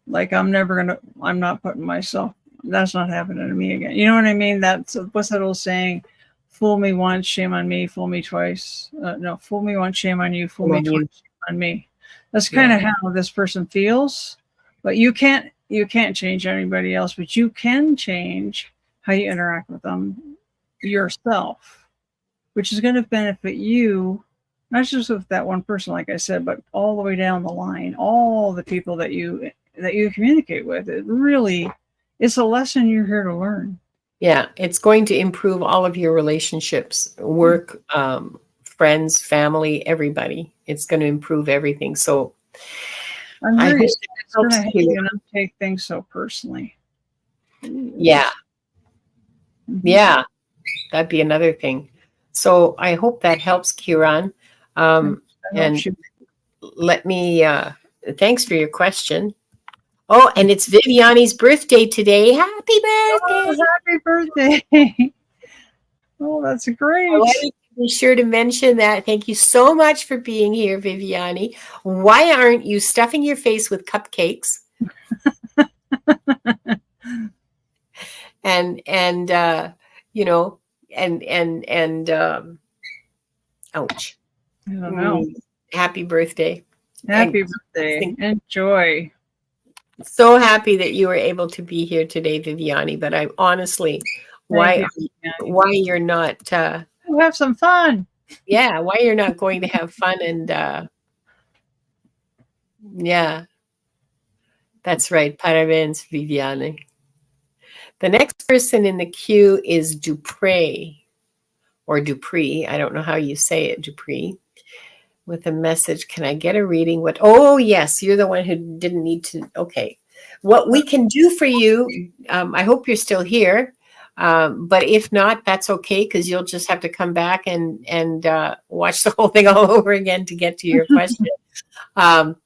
Like I'm not putting myself, that's not happening to me again. You know what I mean? What's that old saying? Fool me once, shame on me, fool me twice. No, fool me once, shame on you, fool me twice, shame on me. That's kind of how this person feels. But you can't change anybody else, but you can change how you interact with them yourself, which is going to benefit you, not just with that one person, like I said, but all the way down the line, all the people that you communicate with. It really, it's a lesson you're here to learn. Yeah, it's going to improve all of your relationships, work, friends, family, everybody. It's going to improve everything. So I'm I hope very that sad it's going to helps have you. you not take things so personally. Yeah, yeah, that'd be another thing. So I hope that helps, Kiran. I And hope you. let me, thanks for your question. Oh, and it's Viviani's birthday today. Happy birthday. Oh, happy birthday. Oh, that's I great. wanted to be sure to mention that. Thank you so much for being here, Viviani. Why aren't you stuffing your face with cupcakes and you know, and ouch. I don't know. Happy birthday. Happy And birthday. Enjoy. so happy that you were able to be here today, Viviani. But I honestly, Thank why you. why you're not We'll have some fun. yeah, why you're not going to have fun and yeah, that's right. Parabéns, Viviani. The next person in the queue is Dupree or Dupree. I don't know how you say it, Dupree. With a message, can I get a reading? What? Oh, yes, you're the one who didn't need to. Okay. What we can do for you, I hope you're still here. But if not, that's okay, because you'll just have to come back and watch the whole thing all over again to get to your question. Um,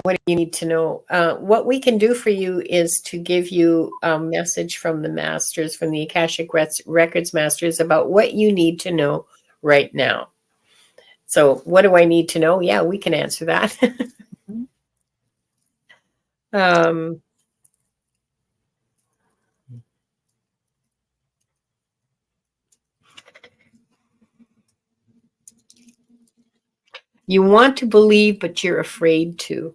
what do you need to know? What we can do for you is to give you a message from the masters, from the Akashic Records masters, about what you need to know right now. So, what do I need to know? Yeah, we can answer that. You want to believe, but you're afraid to.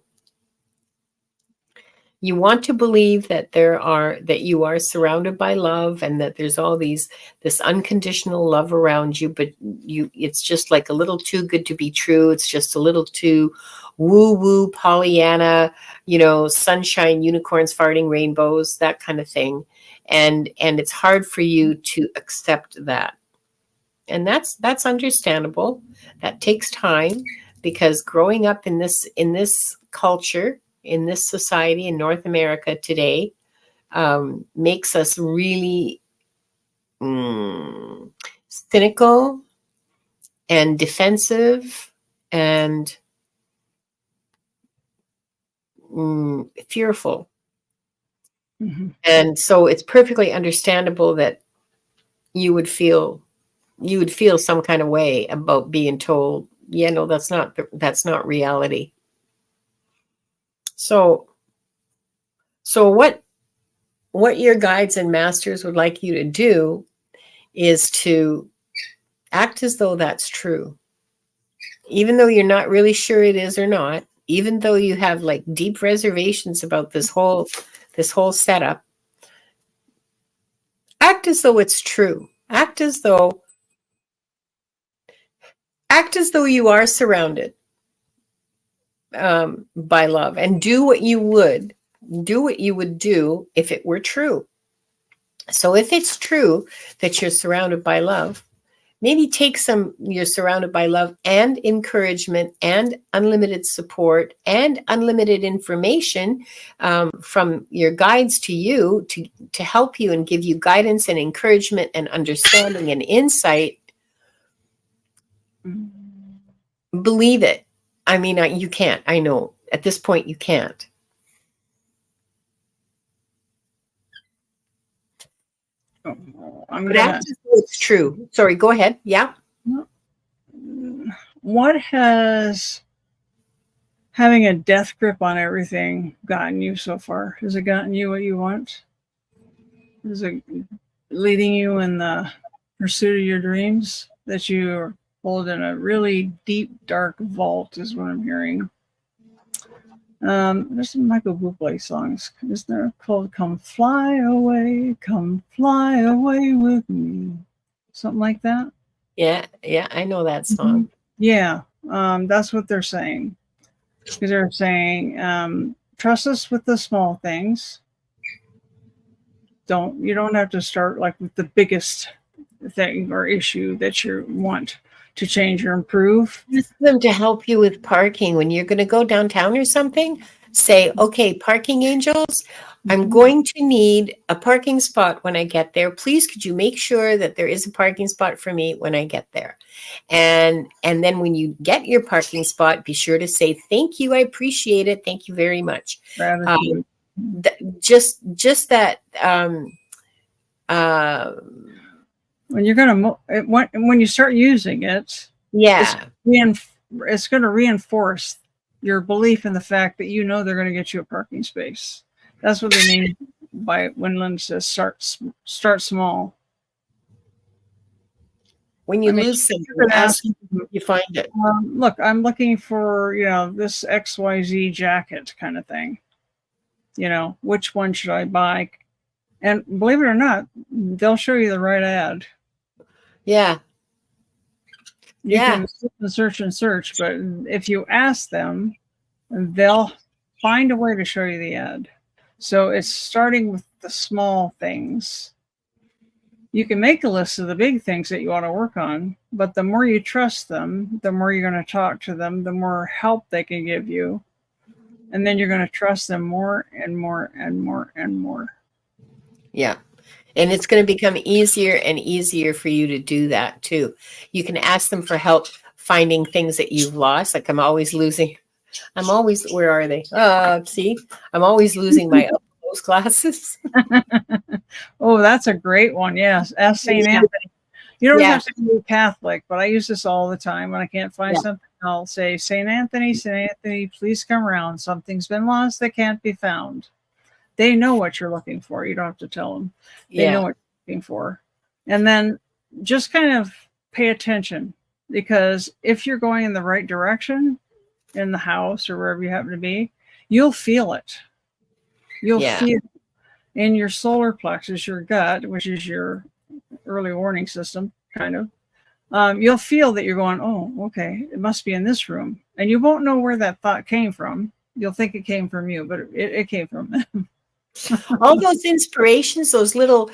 You want to believe that that you are surrounded by love and that there's all this unconditional love around you, but it's just like a little too good to be true. It's just a little too woo woo Pollyanna, sunshine, unicorns, farting rainbows, that kind of thing. And it's hard for you to accept that. And that's understandable. That takes time, because growing up in this culture, in this society in North America today, makes us really cynical and defensive and fearful. Mm-hmm. And so it's perfectly understandable that you would feel some kind of way about being told, yeah, no, that's not reality. So what your guides and masters would like you to do is to act as though that's true, even though you're not really sure it is or not, even though you have like deep reservations about this whole setup. Act as though it's true. Act as though you are surrounded by love, and do what you would do if it were true. So if it's true that you're surrounded by love, maybe you're surrounded by love and encouragement and unlimited support and unlimited information from your guides to you to help you and give you guidance and encouragement and understanding and insight. Believe it. I mean, you can't. I know at this point you can't. It's true. Sorry, go ahead. Yeah. What has having a death grip on everything gotten you so far? Has it gotten you what you want? Is it leading you in the pursuit of your dreams that you hold in a really deep, dark vault, is what I'm hearing? There's some Michael Bublé songs. Isn't there called Come Fly Away with Me? Something like that? Yeah, I know that song. Yeah, that's what they're saying. Because they're saying, trust us with the small things. You don't have to start like with the biggest thing or issue that you want to change or improve. Ask them to help you with parking. When you're going to go downtown or something, say, okay, parking angels, I'm going to need a parking spot when I get there. Please, could you make sure that there is a parking spot for me when I get there? And then when you get your parking spot, be sure to say, thank you, I appreciate it. Thank you very much. Just that when you're when you start using it, it's going to reinforce your belief in the fact that they're going to get you a parking space. That's what they mean by when Lynn says start small. When you lose something, you find it. Look, I'm looking for this XYZ jacket kind of thing. Which one should I buy? And believe it or not, they'll show you the right ad. Yeah. You can search and search, but if you ask them, they'll find a way to show you the ad. So it's starting with the small things. You can make a list of the big things that you want to work on, but the more you trust them, the more you're going to talk to them, the more help they can give you. And then you're going to trust them more and more and more and more. Yeah. And it's going to become easier and easier for you to do that too. You can ask them for help finding things that you've lost. Like where are they? See, I'm always losing my up close glasses. Oh, that's a great one. Yes. Ask St. Anthony. You don't have to be Catholic, but I use this all the time when I can't find something. I'll say, St. Anthony, please come around. Something's been lost that can't be found. They know what you're looking for. You don't have to tell them. They know what you're looking for. And then just kind of pay attention, because if you're going in the right direction in the house or wherever you happen to be, you'll feel it. You'll feel in your solar plexus, your gut, which is your early warning system, kind of. You'll feel that you're going, oh, okay, it must be in this room. And you won't know where that thought came from. You'll think it came from you, but it came from them. All those inspirations, those little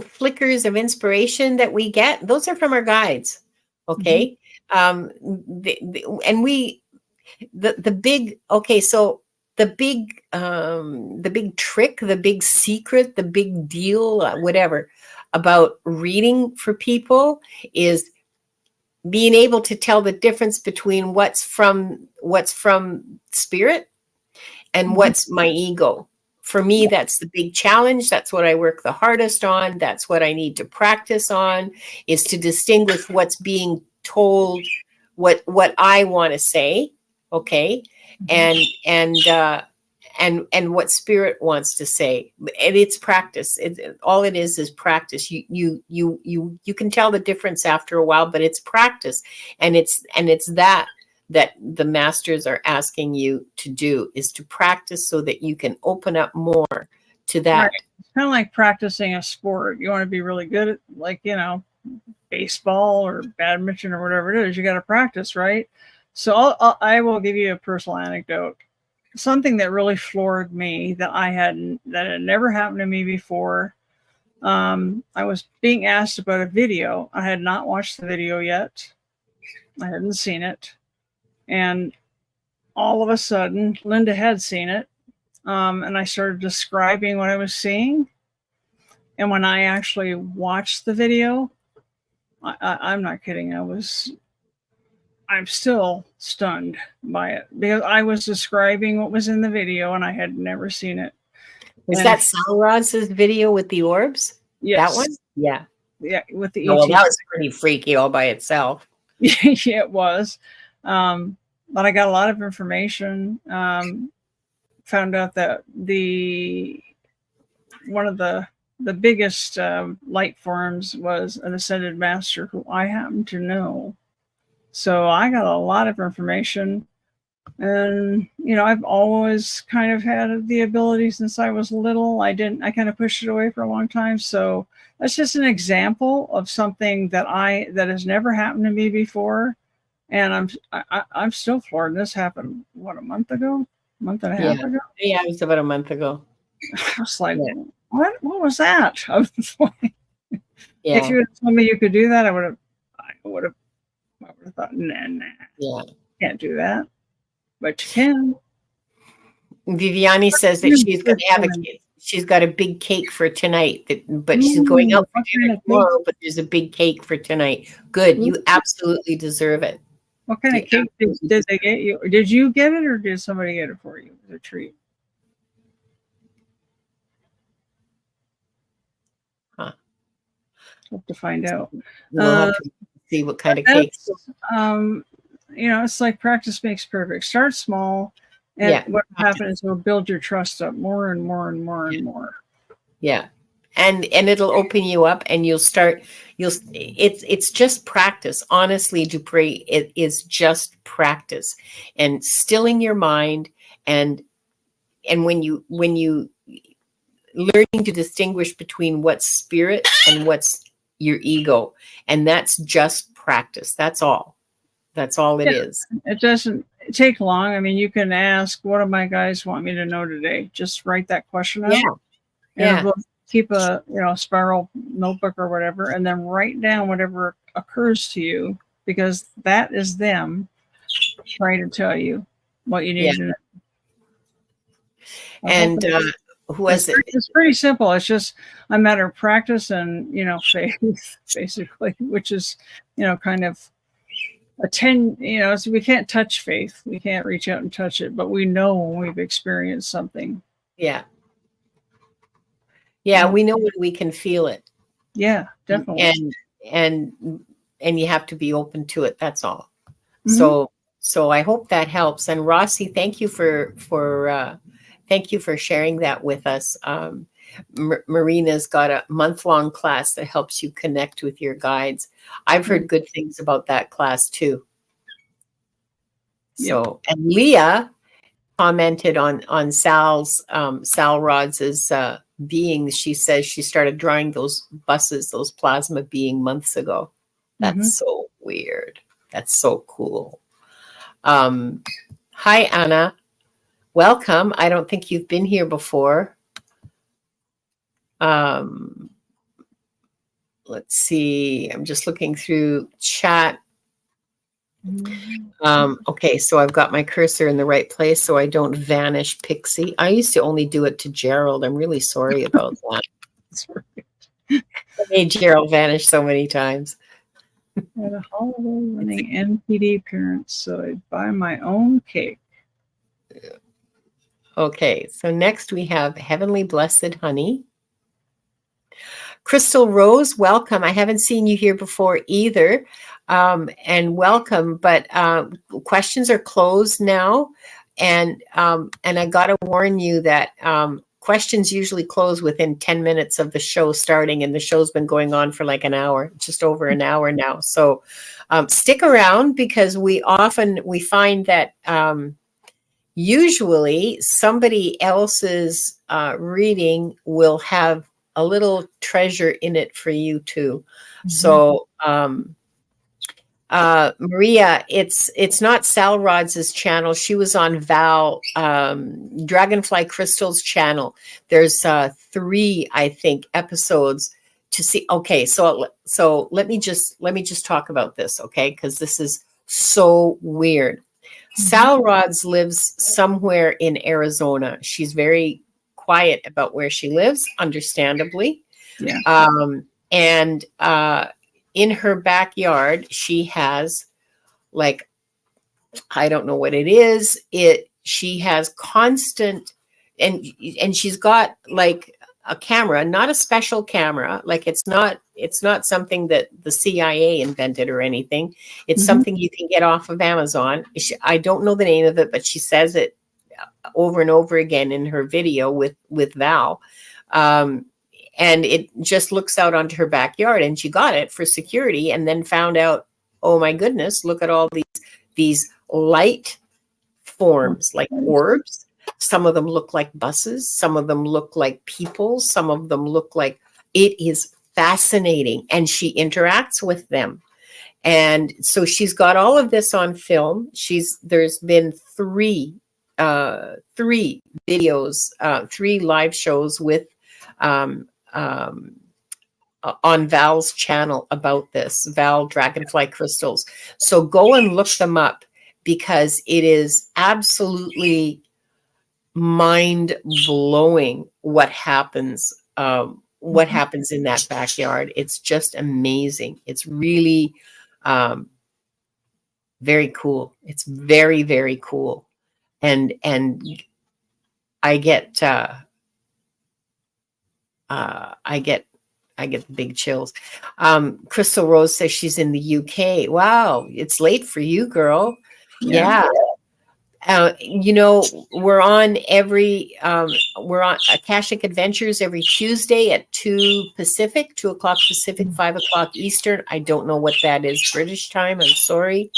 flickers of inspiration that we get, those are from our guides. Okay. The big trick, the big secret, the big deal, whatever, about reading for people is being able to tell the difference between what's from spirit and what's my ego. For me, that's the big challenge. That's what I work the hardest on. That's what I need to practice on, is to distinguish what's being told, what I want to say. Okay. And and what spirit wants to say. And it's practice. All it is practice. You can tell the difference after a while, but it's practice. And it's that the masters are asking you to do, is to practice so that you can open up more to that. Right. It's kind of like practicing a sport. You want to be really good at, like, baseball or badminton or whatever it is. You got to practice, right? So I will give you a personal anecdote. Something that really floored me that had never happened to me before. I was being asked about a video. I had not watched the video yet. I hadn't seen it. And all of a sudden, Linda had seen it. And I started describing what I was seeing. And when I actually watched the video, I'm not kidding. I'm still stunned by it because I was describing what was in the video and I had never seen it. Was that Salrod's video with the orbs? Yes. That one? Yeah. Yeah, with the well, that was pretty freaky all by itself. Yeah, it was. But I got a lot of information. Found out that one of the biggest light forms was an ascended master who I happen to know. So I got a lot of information, and I've always kind of had the ability since I was little. I kind of pushed it away for a long time. So that's just an example of something that has never happened to me before, and I'm still floored. This happened a month and a half ago. Yeah, it was about a month ago. I was like, what was that? If you had told me you could do that, I would have thought, nah, can't do that. But you can. Viviani says that she's going to have she's got a big cake for tonight, but she's going out for dinner tomorrow, but there's a big cake for tonight. Good. You absolutely deserve it. What kind of cake did they get you? Did you get it, or did somebody get it for you as a treat? Huh. Have to find out. We'll have to see what kind of cakes. It's like practice makes perfect. Start small, and what happens is it'll build your trust up more and more and more and more. Yeah. And it'll open you up, and it's just practice. Honestly, Dupree, it is just practice and stilling your mind, and when you learning to distinguish between what's spirit and what's your ego, and that's just practice. That's all it is. It doesn't take long. I mean, you can ask, what do my guys want me to know today? Just write that question out. We'll keep a spiral notebook or whatever, and then write down whatever occurs to you, because that is them trying to tell you what you need to know. And who is it? It's pretty simple. It's just a matter of practice and faith, basically, which is kind of so we can't touch faith. We can't reach out and touch it, but we know when we've experienced something. Yeah. Yeah, we know when we can feel it. Yeah, definitely. And you have to be open to it. That's all. Mm-hmm. So I hope that helps. And Rossi, thank you for sharing that with us. Marina's got a month-long class that helps you connect with your guides. I've heard good things about that class too. So, and Leah commented on Sal Rods' beings. She says she started drawing those buses, those plasma being months ago. That's so weird. That's so cool. Hi, Anna. Welcome. I don't think you've been here before. Let's see. I'm just looking through chat. Okay, so I've got my cursor in the right place so I don't vanish Pixie. I used to only do it to Gerald. I'm really sorry about that. I made Gerald vanish so many times. I had a holiday winning NPD appearance, so I'd buy my own cake. Okay, so next we have Heavenly Blessed Honey. Crystal Rose, welcome. I haven't seen you here before either, and welcome. But questions are closed now. I got to warn you that questions usually close within 10 minutes of the show starting, and the show's been going on for like an hour, just over an hour now. So stick around, because we find that usually somebody else's reading will have a little treasure in it for you too. Mm-hmm. So Maria, it's not Sal Rods' channel. She was on Val Dragonfly Crystal's channel. There's 3, I think, episodes to see. Okay, so let me just talk about this, okay? Because this is so weird. Mm-hmm. Sal Rods lives somewhere in Arizona. She's very quiet about where she lives, understandably. Yeah. And in her backyard, she has, like, I don't know what it is. She has constant, and she's got like a camera, not a special camera. Like it's not something that the CIA invented or anything. It's something you can get off of Amazon. I don't know the name of it, but she says it over and over again in her video with Val. And it just looks out onto her backyard, and she got it for security, and then found out, oh my goodness, look at all these light forms, like orbs. Some of them look like buses. Some of them look like people. Some of them look like, it is fascinating. And she interacts with them. And so she's got all of this on film. There's been 3 videos, 3 live shows with, on Val's channel about this, Val Dragonfly Crystals. So go and look them up, because it is absolutely mind-blowing what happens in that backyard. It's just amazing. It's really very cool. It's very, very cool. And I get big chills. Crystal Rose says she's in the UK. Wow, it's late for you, girl. Yeah. We're on Akashic Adventures every Tuesday at 2 Pacific, 2 o'clock Pacific, 5 o'clock Eastern. I don't know what that is, British time. I'm sorry.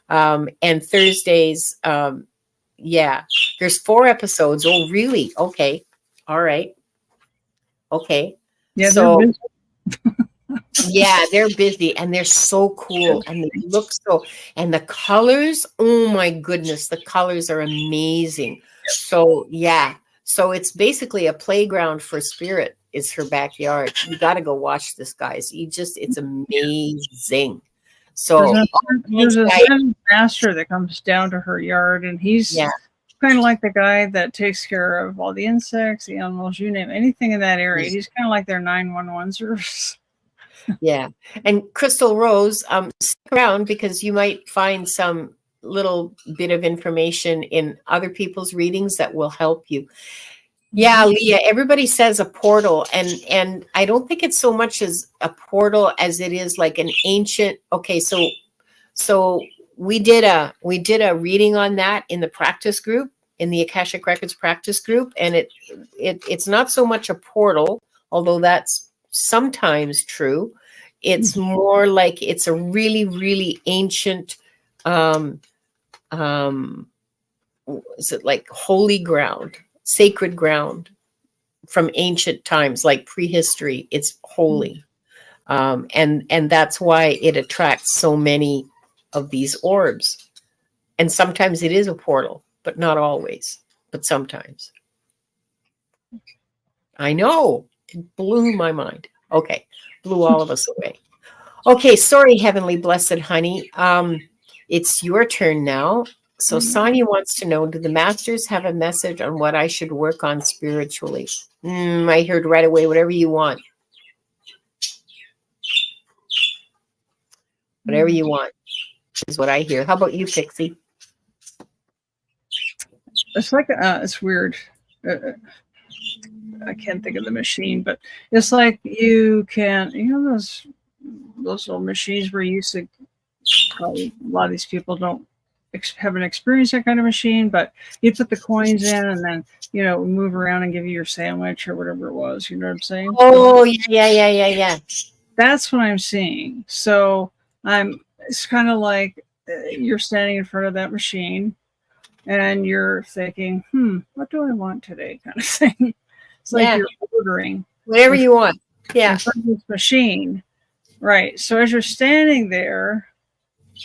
And Thursdays, there's 4 episodes. Oh, really? Okay. All right. Okay. Yeah. So, yeah, they're busy, and they're so cool, and they look so, and the colors, oh my goodness, the colors are amazing. So yeah, so it's basically a playground for spirit is her backyard. You got to go watch this, guys. It's amazing. So there's a Zen master that comes down to her yard, and he's kind of like the guy that takes care of all the insects, the animals, you name anything in that area. He's kind of like their 911 service. Yeah. And Crystal Rose, stick around, because you might find some little bit of information in other people's readings that will help you. Yeah, Leah, everybody says a portal, and I don't think it's so much as a portal as it is like an ancient. Okay, so we did a reading on that in the practice group, in the Akashic Records practice group, and it's not so much a portal, although that's sometimes true. It's more like it's a really, really ancient, is it like holy ground, sacred ground from ancient times, like prehistory. It's holy. And that's why it attracts so many of these orbs. And sometimes it is a portal, but not always, but sometimes. I know. It blew my mind. Okay. Blew all of us away. Okay. Sorry, Heavenly Blessed Honey. It's your turn now. So Sonia wants to know, do the masters have a message on what I should work on spiritually? I heard right away, whatever you want. Whatever you want is what I hear. How about you, Pixie? It's like, it's weird. I can't think of the machine, but it's like you can, those little machines where you used to, probably a lot of these people don't haven't experienced that kind of machine, but you put the coins in and then, move around and give you your sandwich or whatever it was. You know what I'm saying? Oh, yeah. That's what I'm seeing. So it's kind of like you're standing in front of that machine and you're thinking, what do I want today? Kind of thing. It's like you're ordering whatever you want. Yeah. in front of this machine. Right. So as you're standing there,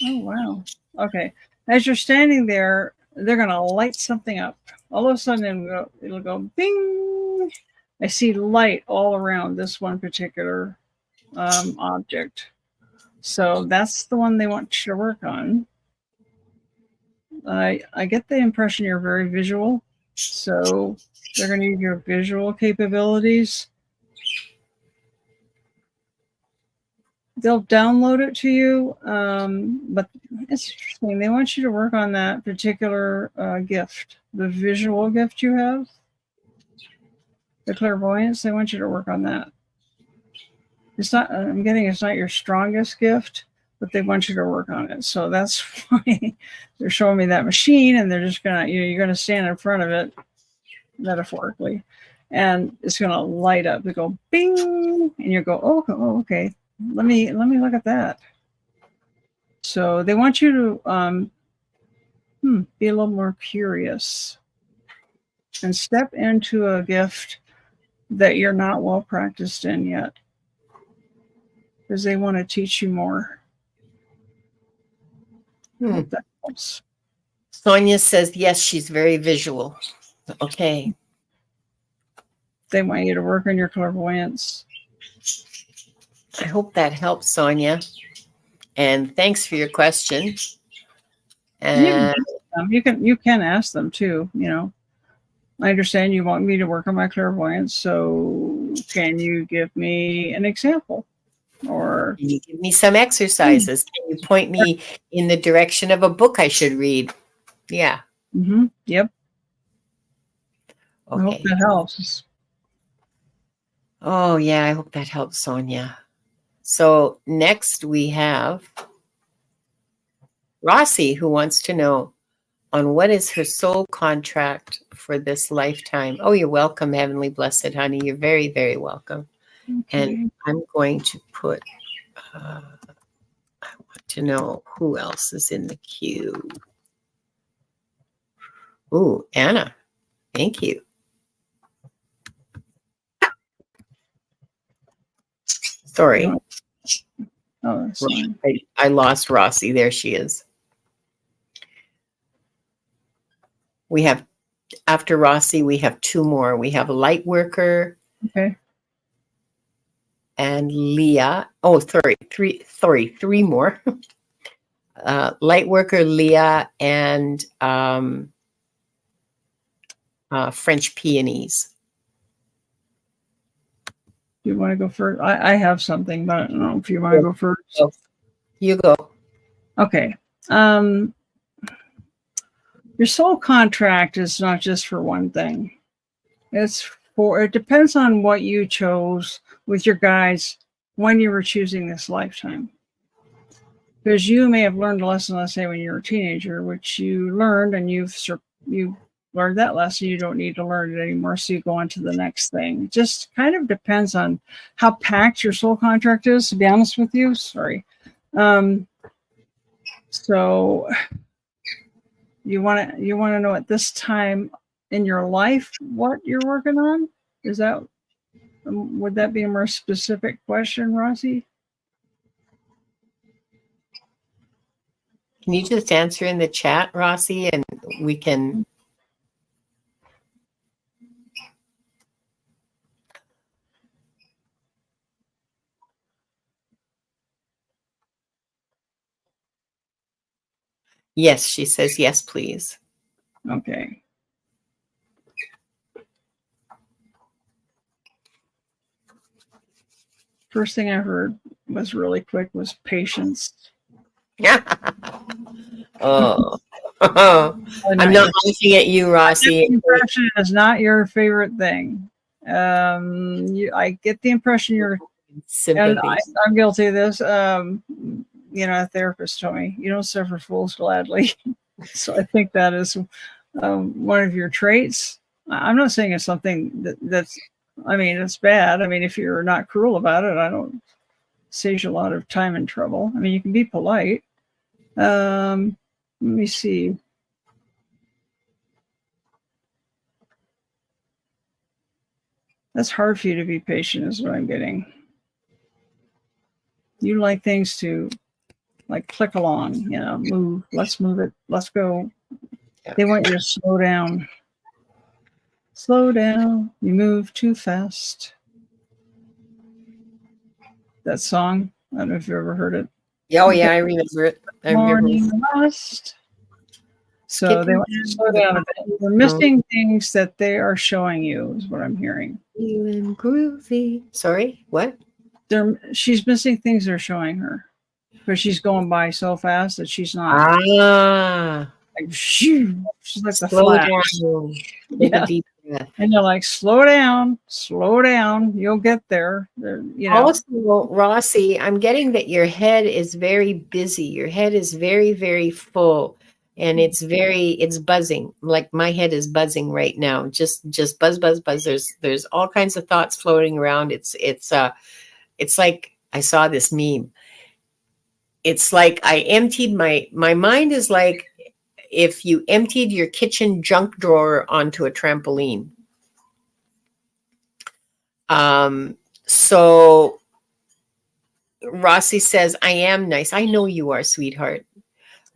oh, wow. Okay. As you're standing there, they're going to light something up. All of a sudden, it'll go bing. I see light all around this one particular object. So that's the one they want you to work on. I get the impression you're very visual. So they're going to use your visual capabilities. They'll download it to you, but it's interesting. They want you to work on that particular gift, the visual gift you have, the clairvoyance. They want you to work on that. It's not. It's not your strongest gift, but they want you to work on it. So that's why they're showing me that machine, and they're just gonna, you're gonna stand in front of it, metaphorically, and it's gonna light up. They go bing, and you go, oh, okay. Let me look at that. So they want you to be a little more curious and step into a gift that you're not well practiced in yet, because they want to teach you more. I hope that helps. Sonia says, yes, she's very visual. Okay. They want you to work on your clairvoyance. I hope that helps, Sonia. And thanks for your question. And you can ask them too. I understand you want me to work on my clairvoyance, so can you give me an example? Or can you give me some exercises? Can you point me in the direction of a book I should read? Yeah. Yep. Okay. I hope that helps. Oh, yeah, I hope that helps, Sonia. So next we have Rossi, who wants to know on what is her soul contract for this lifetime. Oh, you're welcome, Heavenly Blessed Honey. You're very, very welcome. Okay. And I'm going to put, I want to know who else is in the queue. Ooh, Anna. Thank you. Sorry. Oh, that's fine. I lost Rossi. There she is. We have, after Rossi, we have two more. We have Light Worker. Okay. And Leah. Oh, three more. Light Worker, Leah, and French Peonies. You want to go first? I have something, but I don't know if you want to go first. You go. Okay. Your soul contract is not just for one thing. It depends on what you chose with your guides when you were choosing this lifetime. Because you may have learned a lesson, let's say, when you were a teenager, which you learned, and you learned that lesson. You don't need to learn it anymore, so you go on to the next thing. It just kind of depends on how packed your soul contract is, to be honest with you. Sorry. So you want to know at this time in your life what you're working on? Is that, would that be a more specific question, Rossi? Can you just answer in the chat, Rossi, and we can... Yes, she says, yes, please. Okay. First thing I heard was really quick was patience. Oh. I'm not looking at you, Rossi. Impression is not your favorite thing. I get the impression you're sympathy. And I'm guilty of this. A therapist told me, you don't suffer fools gladly. So I think that is one of your traits. I'm not saying it's something that's, I mean, it's bad. I mean, if you're not cruel about it, I don't saves you a lot of time and trouble. I mean, you can be polite. Let me see. That's hard for you to be patient, is what I'm getting. You like things to like click along, you know, move. Let's move it. Let's go. Yeah. They want you to slow down. Slow down. You move too fast. That song. I don't know if you ever heard it. Oh yeah, I remember it. I remember. Morning rust. So they Skipping want you to slow down a bit. You're missing things that they are showing you, is what I'm hearing. You and groovy. Sorry, what? She's missing things they're showing her. Because she's going by so fast that she's not like she's like the Slow flash. down. Take a deep breath. And you're like, slow down, you'll get there. You know. Also, Rossi, I'm getting that your head is very busy. Your head is very, very full, and it's buzzing. Like my head is buzzing right now. Just buzz, buzz, buzz. There's all kinds of thoughts floating around. It's like I saw this meme. It's like I emptied my mind is like if you emptied your kitchen junk drawer onto a trampoline. So Rossi says, I am nice. I know you are, sweetheart.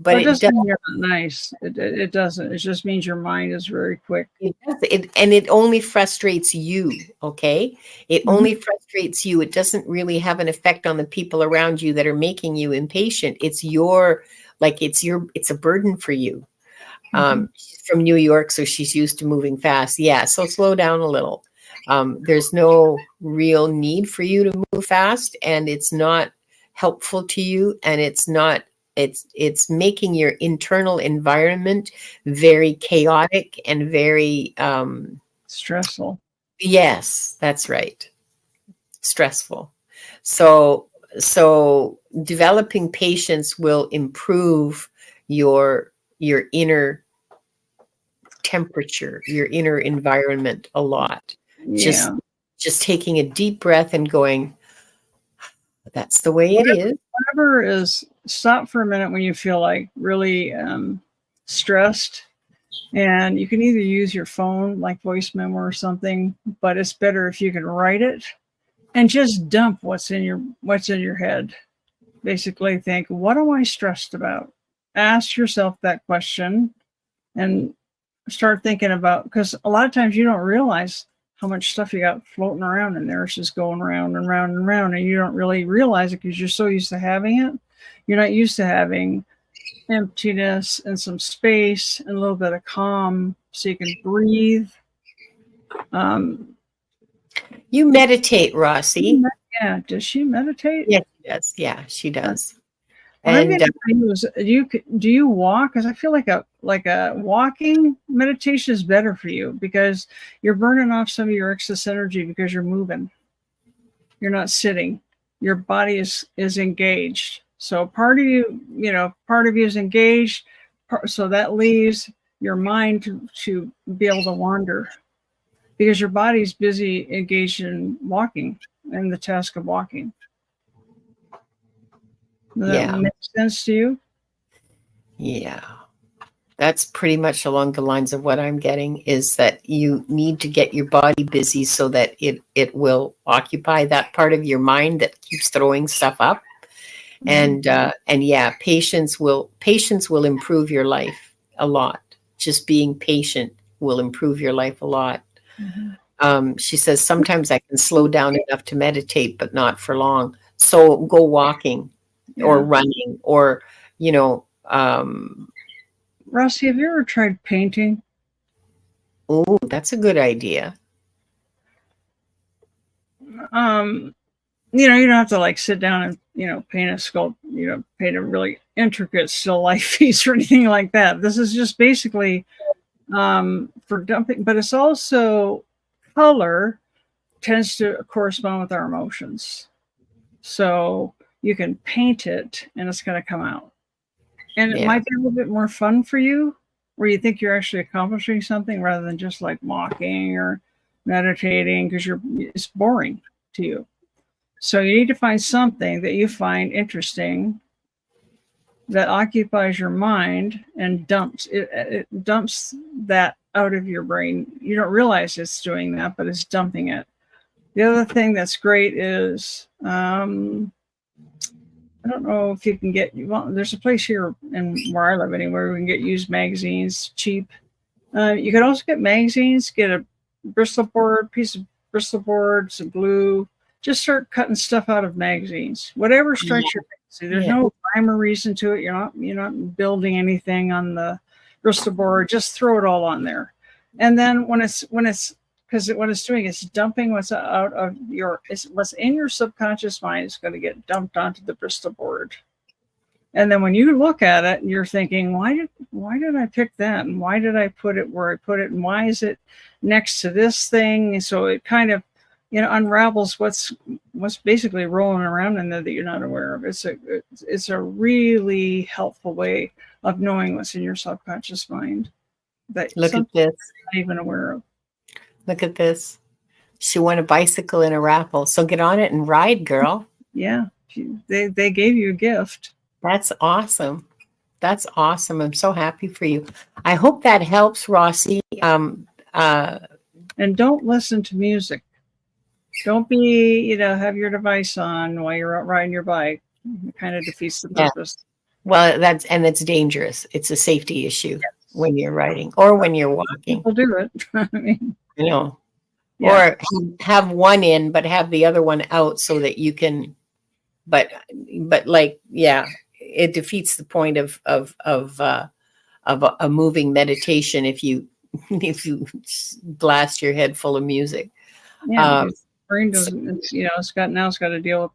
But it doesn't mean you're not nice. It doesn't. It just means your mind is very quick. And it only frustrates you, okay? It only frustrates you. It doesn't really have an effect on the people around you that are making you impatient. It's a burden for you. She's from New York, so she's used to moving fast. Yeah, so slow down a little. There's no real need for you to move fast, and it's not helpful to you, and it's making your internal environment very chaotic and very stressful. Yes, that's right. Stressful. So developing patience will improve your inner temperature, your inner environment a lot. Yeah. Just taking a deep breath and going, that's the way it is. Whatever is, stop for a minute when you feel like really stressed. And you can either use your phone, like voice memo or something, but it's better if you can write it and just dump what's in your head. Basically think, what am I stressed about? Ask yourself that question and start thinking about, because a lot of times you don't realize how much stuff you got floating around in there. It's just going round and round and round, and you don't really realize it because you're so used to having it. You're not used to having emptiness and some space and a little bit of calm so you can breathe. You meditate, Rossi. Yeah. Does she meditate? Yes, she does. Yeah, she does. And do you walk? Because I feel like a walking meditation is better for you because you're burning off some of your excess energy because you're moving. You're not sitting. Your body is engaged. So part of you is engaged. So that leaves your mind to be able to wander because your body's busy engaged in walking and the task of walking. Does that make sense to you? Yeah. That's pretty much along the lines of what I'm getting, is that you need to get your body busy so that it will occupy that part of your mind that keeps throwing stuff up. And yeah, patience will improve your life a lot. Just being patient will improve your life a lot. She says, sometimes I can slow down enough to meditate, but not for long. So go walking or running or, Rossi, have you ever tried painting? Oh, that's a good idea. You don't have to like sit down and, paint a sculpt, paint a really intricate still life piece or anything like that. This is just basically for dumping, but it's also color tends to correspond with our emotions. So you can paint it and it's going to come out. And it Yeah. might be a little bit more fun for you, where you think you're actually accomplishing something rather than just like walking or meditating, because it's boring to you. So you need to find something that you find interesting that occupies your mind and dumps it. It dumps that out of your brain. You don't realize it's doing that, but it's dumping it. The other thing that's great is I don't know if you can get, well, there's a place here in where I live anywhere we can get used magazines cheap. You can also get magazines, get a Bristol board, piece of Bristol board, some glue. Just start cutting stuff out of magazines. Whatever strikes your fancy. There's no rhyme or reason to it. You're not building anything on the Bristol board. Just throw it all on there. And then because what it's doing is dumping what's out of what's in your subconscious mind is going to get dumped onto the Bristol board. And then when you look at it, you're thinking, why did I pick that? And why did I put it where I put it? And why is it next to this thing? And so it kind of, unravels what's basically rolling around in there that you're not aware of. It's a really helpful way of knowing what's in your subconscious mind that Look at this. you're not even aware of. Look at this. She won a bicycle in a raffle. So get on it and ride, girl. Yeah. They gave you a gift. That's awesome. That's awesome. I'm so happy for you. I hope that helps, Rossi. And don't listen to music. Don't be, have your device on while you're out riding your bike. It kind of defeats the purpose. Well, that's dangerous. It's a safety issue when you're riding or when you're walking. People do it. I mean, or have one in, but have the other one out so that you can. But it defeats the point of a moving meditation if you blast your head full of music. Yeah, because the brain doesn't. It's got to deal with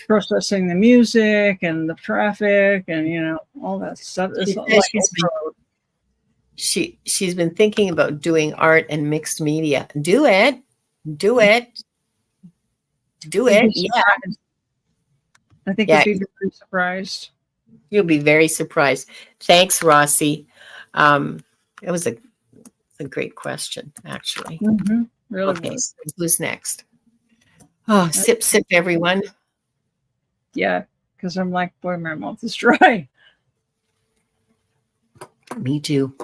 processing the music and the traffic and all that stuff. She's been thinking about doing art and mixed media. Do it. Yeah. I think you'll be very surprised. You'll be very surprised. Thanks, Rossi. It was a great question, actually. Mm-hmm. Really okay, was. so who's next? Oh, sip, everyone. Yeah, because I'm like, boy, my mouth is dry. Me too.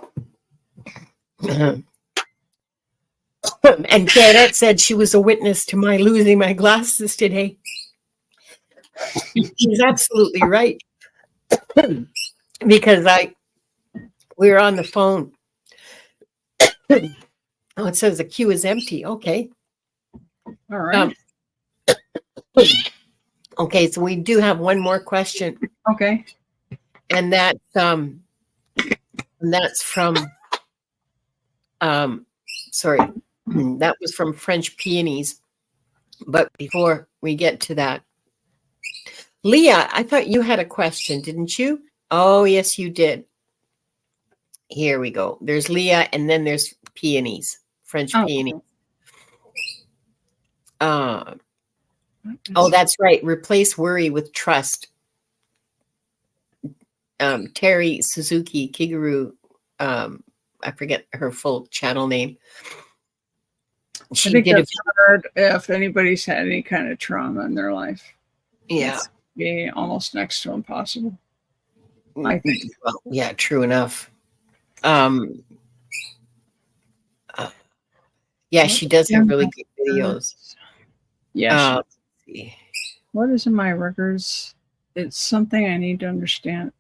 And Janet said she was a witness to my losing my glasses today. She's absolutely right. Because we were on the phone. Oh, it says the queue is empty. Okay. All right. Okay, so we do have one more question. Okay. And that's from sorry, that was from French Peonies. But before we get to that, Leah, I thought you had a question, didn't you? Oh, yes, you did. Here we go. There's Leah, and then there's Peonies, French Peonies. Oh, that's right. Replace worry with trust. Terry Suzuki Kiguru, I forget her full channel name. I think that's hard if anybody's had any kind of trauma in their life. Yeah. It's be almost next to impossible. I think. Well, yeah, true enough. Yeah, she does have really good videos. Yeah. What is in my records? It's something I need to understand.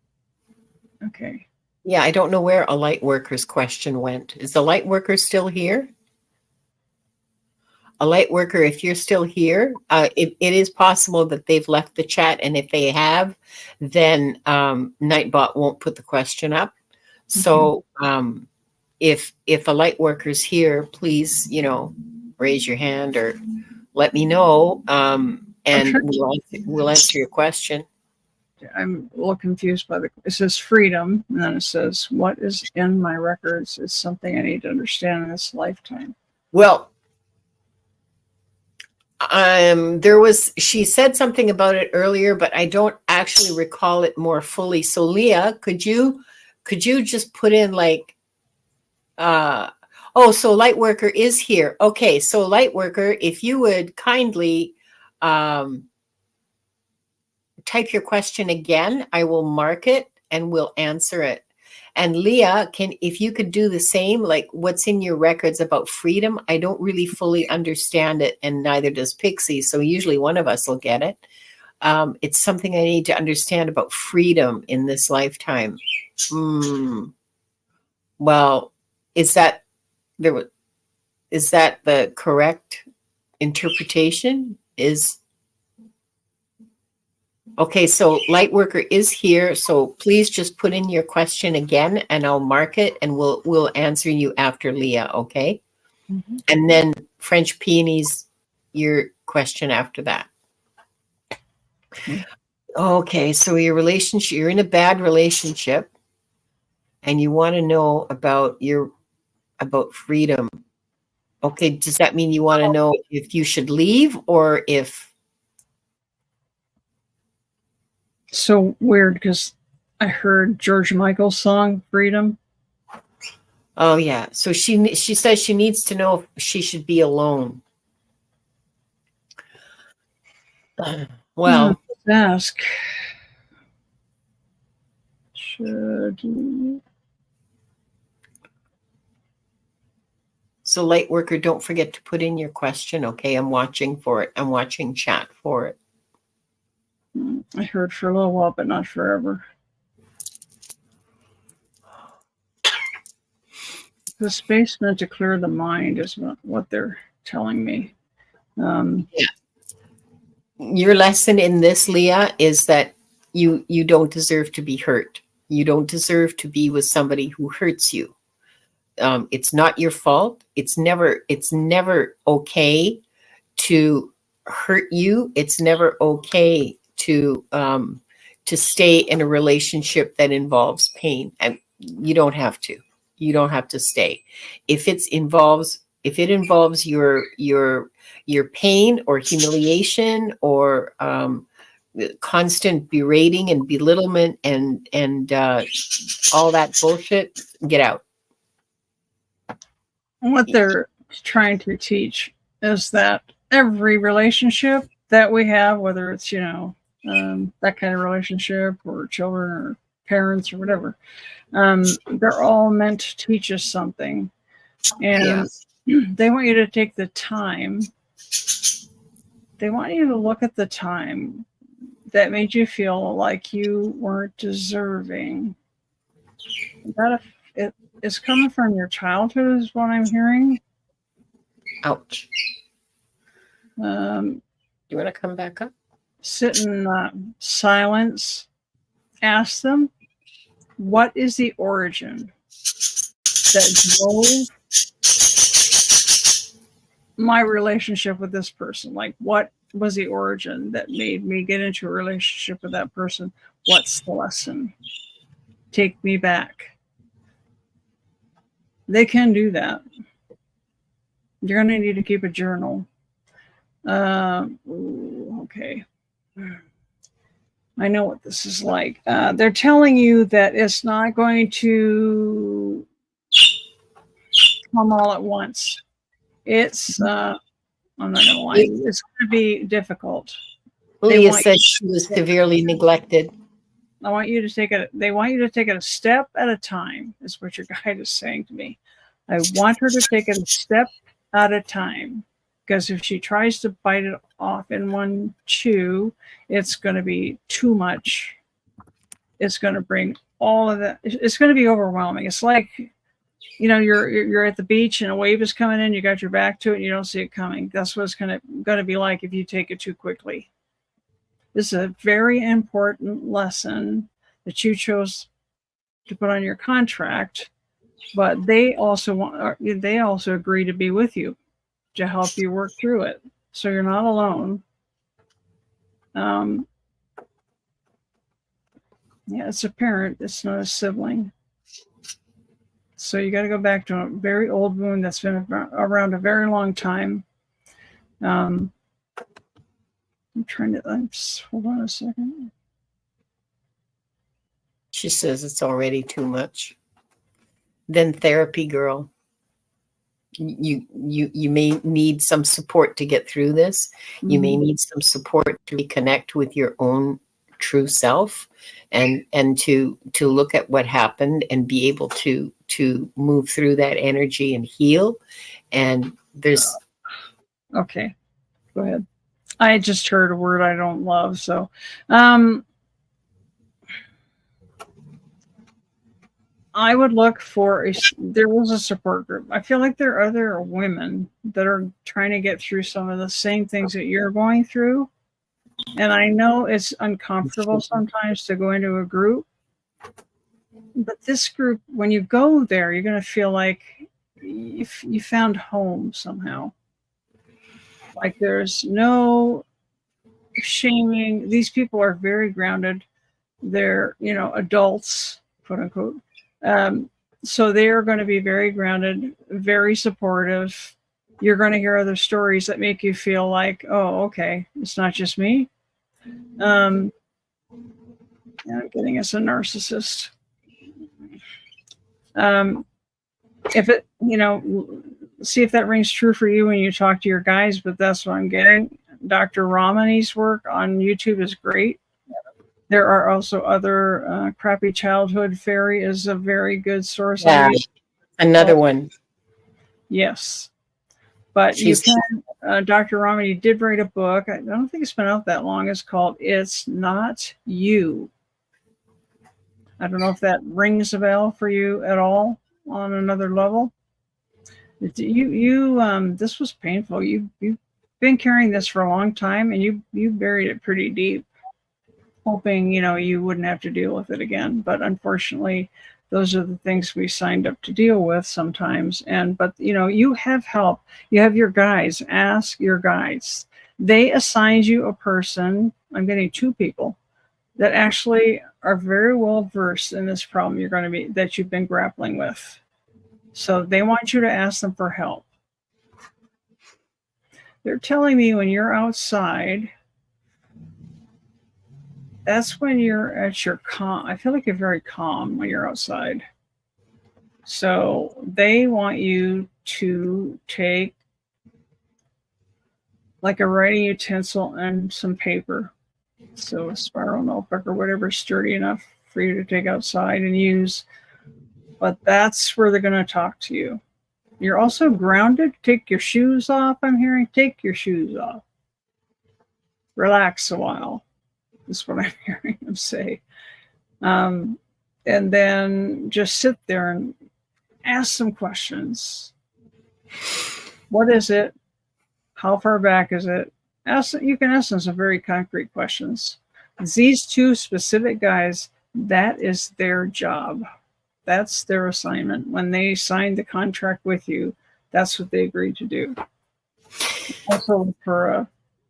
Okay. Yeah, I don't know where a light worker's question went. Is the light worker still here? A light worker, if you're still here, it is possible that they've left the chat, and if they have, then Nightbot won't put the question up. So if a light worker's here, please, raise your hand or let me know, and we'll answer your question. I'm a little confused by it says freedom, and then it says, what is in my records is something I need to understand in this lifetime. Well, she said something about it earlier, but I actually recall it more fully. So Leah, could you just put in like, oh, so Lightworker is here. Okay, so Lightworker, if you would kindly type your question again, I will mark it and we'll answer it. And Leah, if you could do the same, like what's in your records about freedom? I don't really fully understand it, and neither does Pixie. So usually one of us will get it. It's something I need to understand about freedom in this lifetime. Well, is that the correct interpretation? Okay, so Lightworker is here, so please just put in your question again and I'll mark it and we'll answer you after Leah, okay? Mm-hmm. And then French Peonies, your question after that. Okay, so your relationship, you're in a bad relationship and you want to know about freedom. Okay, does that mean you want to know if you should leave or if? So weird, because I heard George Michael's song "Freedom." Oh yeah, so she says she needs to know if she should be alone. Well, ask. Should you? So Lightworker, don't forget to put in your question. Okay, I'm watching for it. I'm watching chat for it. I heard for a little while, but not forever. The space meant to clear the mind is what they're telling me. Yeah. Your lesson in this, Leah, is that you don't deserve to be hurt. You don't deserve to be with somebody who hurts you. It's not your fault. It's never okay to hurt you. It's never okay to stay in a relationship that involves pain. And you don't have to. You don't have to stay. If it involves your pain or humiliation or constant berating and belittlement and all that bullshit, get out. What they're trying to teach is that every relationship that we have, whether it's, that kind of relationship or children or parents or whatever, they're all meant to teach us something. And they want you to take the time. They want you to look at the time that made you feel like you weren't deserving. It's coming from your childhood is what I'm hearing. Ouch. You want to come back up? Sit in silence. Ask them, what is the origin that drove my relationship with this person? Like, what was the origin that made me get into a relationship with that person? What's the lesson? Take me back. They can do that. You're going to need to keep a journal. Okay. I know what this is like. They're telling you that it's not going to come all at once. It's, I'm not going to lie, it's going to be difficult. Leah said she was severely neglected. They want you to take it a step at a time, is what your guide is saying to me. I want her to take it a step at a time, because if she tries to bite it off in one chew, it's going to be too much. It's going to bring all of that. It's going to be overwhelming. It's like, you're at the beach and a wave is coming in, you got your back to it and you don't see it coming. That's what it's going to be like if you take it too quickly. This is a very important lesson that you chose to put on your contract, but they also agree to be with you to help you work through it. So you're not alone. It's a parent. It's not a sibling. So you got to go back to a very old wound that's been around a very long time. I'm trying to, hold on a second. She says it's already too much. Then therapy, girl. You may need some support to get through this. You may need some support to reconnect with your own true self, and to look at what happened and be able to move through that energy and heal. And there's Okay, go ahead. I just heard a word I don't love, so I would look for there was a support group. I feel like there are other women that are trying to get through some of the same things that you're going through. And I know it's uncomfortable sometimes to go into a group, but this group, when you go there, you're going to feel like you found home somehow. Like there's no shaming. These people are very grounded. They're, adults, quote unquote. So they are going to be very grounded, very supportive. You're going to hear other stories that make you feel like, oh, okay, it's not just me. I'm getting us a narcissist. If it, see if that rings true for you when you talk to your guys, but that's what I'm getting. Dr. Ramani's work on YouTube is great. There are also other Crappy Childhood Fairy is a very good source. Yeah, another one. Yes. But you can, Dr. Ramani did write a book. I don't think it's been out that long. It's called It's Not You. I don't know if that rings a bell for you at all on another level. This was painful. You've been carrying this for a long time, and you buried it pretty deep, hoping, you wouldn't have to deal with it again. But unfortunately, those are the things we signed up to deal with sometimes. But you have help. You have your guides. Ask your guides. They assigned you a person. I'm getting two people that actually are very well versed in this problem that you've been grappling with. So they want you to ask them for help. They're telling me when you're outside, that's when you're at your calm. I feel like you're very calm when you're outside. So they want you to take like a writing utensil and some paper. So a spiral notebook or whatever sturdy enough for you to take outside and use. But that's where they're going to talk to you. You're also grounded. Take your shoes off. I'm hearing take your shoes off. Relax a while. That's what I'm hearing them say. And then just sit there and ask some questions. What is it? How far back is it? You can ask them some very concrete questions. These two specific guys, that is their job. That's their assignment. When they signed the contract with you, that's what they agreed to do. Also for a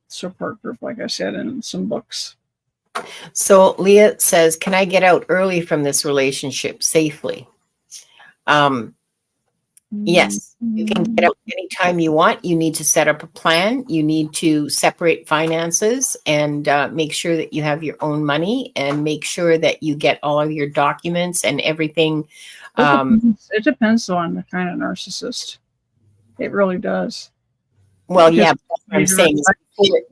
support group, like I said, and some books. So Leah says, can I get out early from this relationship safely? Yes, you can get out anytime you want. You need to set up a plan. You need to separate finances and make sure that you have your own money, and make sure that you get all of your documents and everything. It depends on the kind of narcissist. It really does. Well, yeah, that's what I'm saying.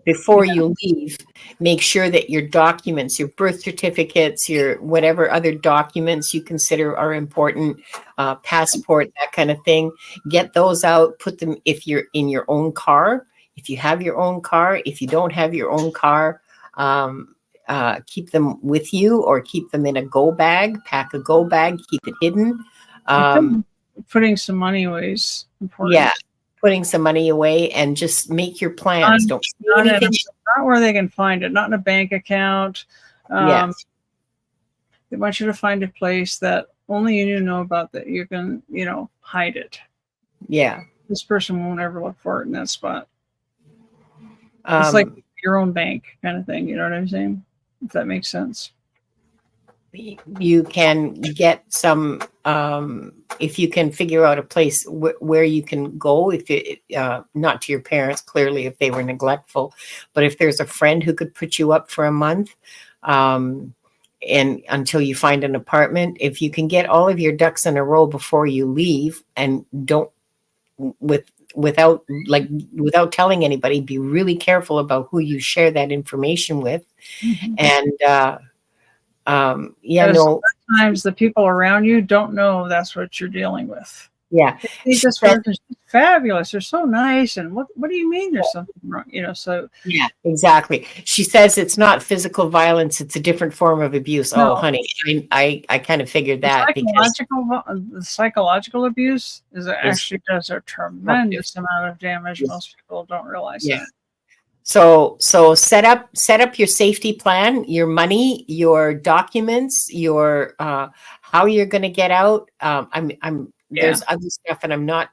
Before you leave, make sure that your documents, your birth certificates, your whatever other documents you consider are important, passport, that kind of thing, get those out, put them, if you're in your own car, if you have your own car, if you don't have your own car, keep them with you, or keep them in a go bag, pack a go bag, keep it hidden. Putting some money away is important. Yeah. Putting some money away, and just make your plans. Don't not where they can find it, not in a bank account. Yes. They want you to find a place that only you know about, that you can, hide it. Yeah. This person won't ever look for it in that spot. It's like your own bank kind of thing. You know what I'm saying? If that makes sense. You can get some, if you can figure out a place where you can go, if it, not to your parents, clearly, if they were neglectful, but if there's a friend who could put you up for a month, and until you find an apartment. If you can get all of your ducks in a row before you leave, and don't without telling anybody, be really careful about who you share that information with. Mhm. And yeah, Because no, sometimes the people around you don't know that's what you're dealing with. yeah. They think She this said, person's fabulous. They're so nice. And what do you mean there's something wrong? So yeah, exactly. She says it's not physical violence; it's a different form of abuse. no, Oh, honey, I kind of figured that because the psychological abuse is actually does a tremendous amount of damage. Most people don't realize yeah. that. So set up your safety plan, your money, your documents, your how you're going to get out. I'm Yeah. there's other stuff, and I'm not.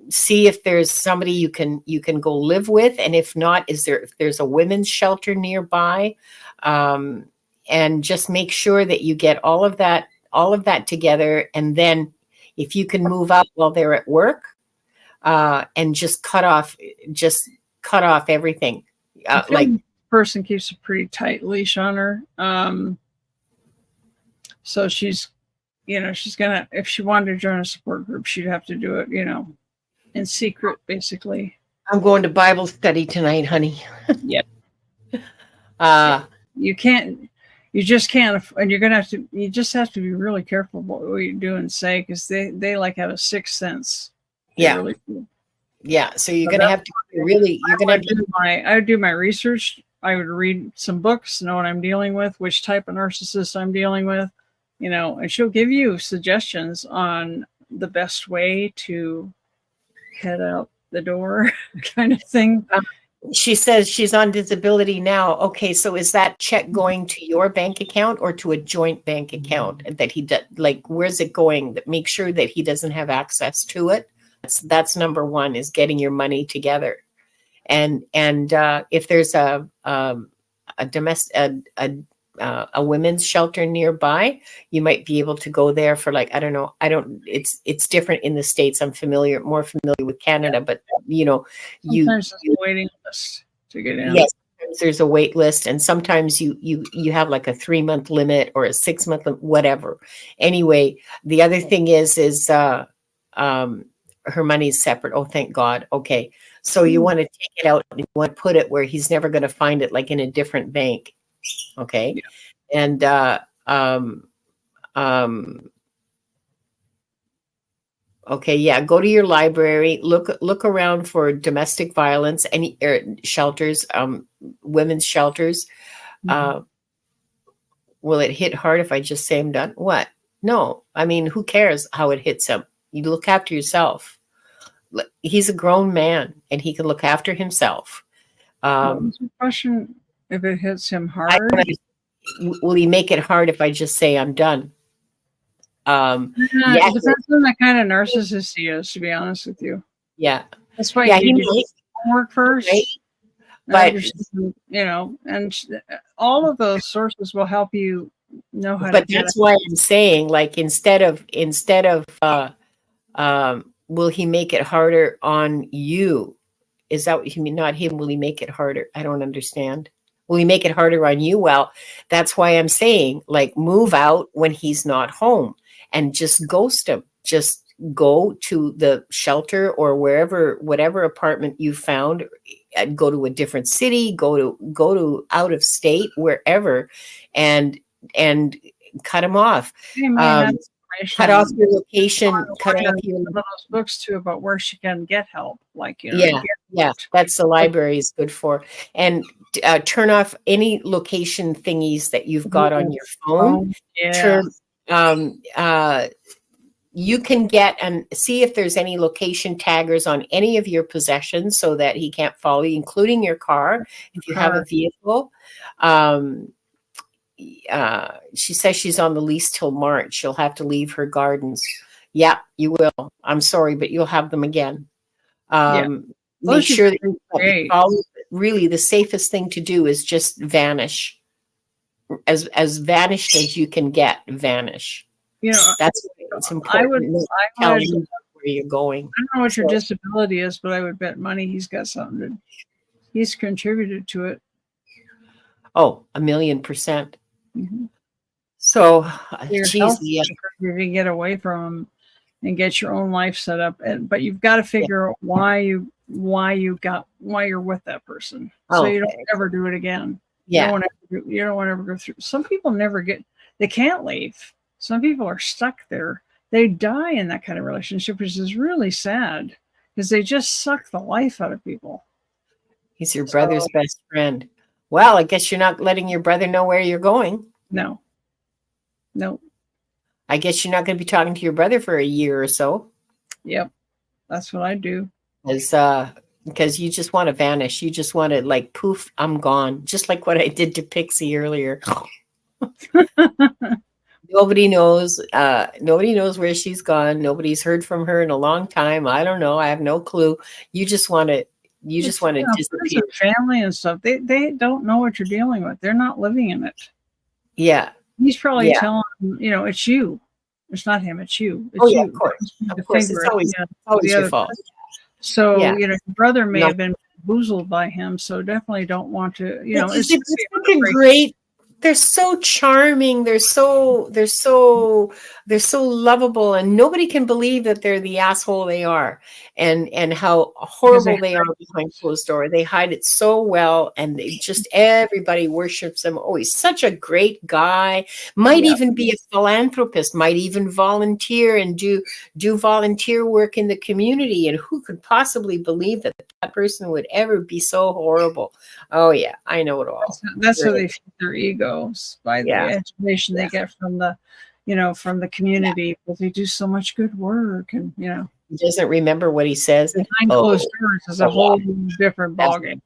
See if there's somebody you can go live with, and if not, if there's a women's shelter nearby, and just make sure that you get all of that together, and then if you can move out while they're at work, and just cut off everything. I feel Like, like the person keeps a pretty tight leash on her. So she's gonna, if she wanted to join a support group, she'd have to do it, in secret, basically. I'm going to Bible study tonight, honey. Yep. You you just can't, and you just have to be really careful about what you do and say, because they like have a sixth sense. They yeah, really do. yeah. So you're gonna have to really, I would do my research. I would read some books, know what I'm dealing with, which type of narcissist I'm dealing with, and she'll give you suggestions on the best way to head out the door, kind of thing. She says she's on disability now. Okay, so is that check going to your bank account or to a joint bank account that he does? Like, where's it going? That make sure that he doesn't have access to it. That's number one, is getting your money together. And if there's a domestic a women's shelter nearby, you might be able to go there for, like, I don't know. It's different in the States. I'm more familiar with Canada, but sometimes there's a waiting list to get in. Yes, there's a wait list, and sometimes you have like a 3-month limit or a 6-month limit, whatever. Anyway, the other thing is her money is separate. Oh, thank God. Okay, so you want to take it out and you want to put it where he's never going to find it, like in a different bank. Okay, yeah. And okay, yeah, go to your library, look around for domestic violence, any shelters, women's shelters. Will it hit hard if I just say I'm done? What? No. I mean, who cares how it hits him? You look after yourself. He's a grown man and he can look after himself. What's the question? If it hits him hard, will he make it hard if I just say I'm done? It depends on the kind of narcissist he is, to be honest with you. Yeah. That's why you do homework first. Right? But and all of those sources will help you know how. But that's why I'm saying, like, instead of will he make it harder on you? Is that what you mean? Not him. Will he make it harder? I don't understand. Will he make it harder on you? Well, that's why I'm saying, like, move out when he's not home and just ghost him. Just go to the shelter or whatever apartment you found, and go to a different city, go to out of state, wherever, and cut him off. Cut off your location. Cut off your those books too about where she can get help. Like, yeah, that's the library is good for. And turn off any location thingies that you've got on your phone. You can get and see if there's any location taggers on any of your possessions so that he can't follow you, including your car if you have a vehicle. She says she's on the lease till March. She'll have to leave her gardens. Yeah, you will. I'm sorry, but you'll have them again. Make sure that really the safest thing to do is just vanish. As vanished as you can get, vanish. That's it's important. I would tell where you're going. I don't know what your disability is, but I would bet money he's got something he's contributed to it. Oh, 1,000,000%. Mhm. So, Your geez, health, yeah, if you can get away from them and get your own life set up, but you've got to yeah. figure out why you're with that person, so you don't Okay. ever do it again. Yeah. You don't want to ever go through. Some people never get, they can't leave. Some people are stuck there. They die in that kind of relationship, which is really sad because they just suck the life out of people. He's your brother's So best friend. Well, I guess you're not letting your brother know where you're going. no, no, I guess you're not going to be talking to your brother for a year or so, yep, that's what I do. as because you just want to vanish. You just want to like poof, I'm gone. Just like what I did to Pixie earlier. Nobody knows where she's gone. Nobody's heard from her in a long time. I don't know. I have no clue. You just want to It's, friends disappear. and family and stuff. They don't know what you're dealing with. They're not living in it. Yeah. He's probably Yeah. telling them, it's you. It's not him. It's you. Oh It's yeah, you. of course. The Of course. finger It's at always the your other fault. person. So Yeah. your brother may No. have been bamboozled by him. So definitely don't want to. It's such a great. They're so charming. They're so lovable, and nobody can believe that they're the asshole they are, and how because they horrible they are behind closed door. They hide it so well, and they just everybody worships him. Oh, he's such a great guy. Might yeah. even be a philanthropist. Might even volunteer and do volunteer work in the community. And who could possibly believe that that person would ever be so horrible? Oh yeah, I know it all. That's how Great. they feed their egos, by the Yeah, education yeah, they get from the yeah. community, because they do so much good work, and He doesn't remember what he says. behind closed Oh, doors is a oh yeah, whole different ballgame.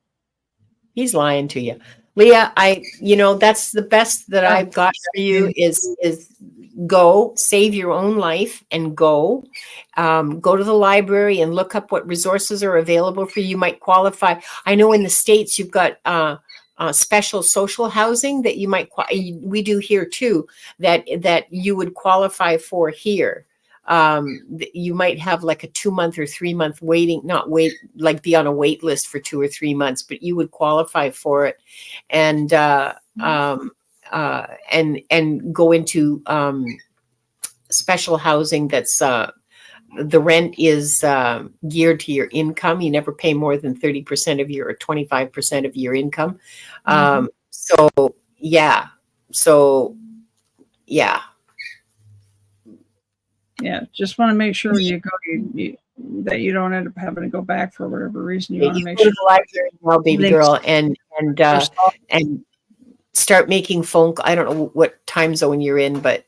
he's lying to you, Leah. That's the best that Oh, I've got for you is go save your own life and go to the library and look up what resources are available for you. You might qualify. I know in the States you've got special social housing that you might we do here too, that you would qualify for here. You might have like a 2 month or 3 month waiting, not wait, like be on a wait list for 2 or 3 months, but you would qualify for it. And and go into special housing that's the rent is geared to your income. You never pay more than 30% of your or 25% of your income. So yeah, so yeah, Yeah, just want to make sure when you go, that you don't end up having to go back for whatever reason. You want to you make go to sure the library now, baby things girl, are solved. and start making phone. I don't know what time zone you're in, but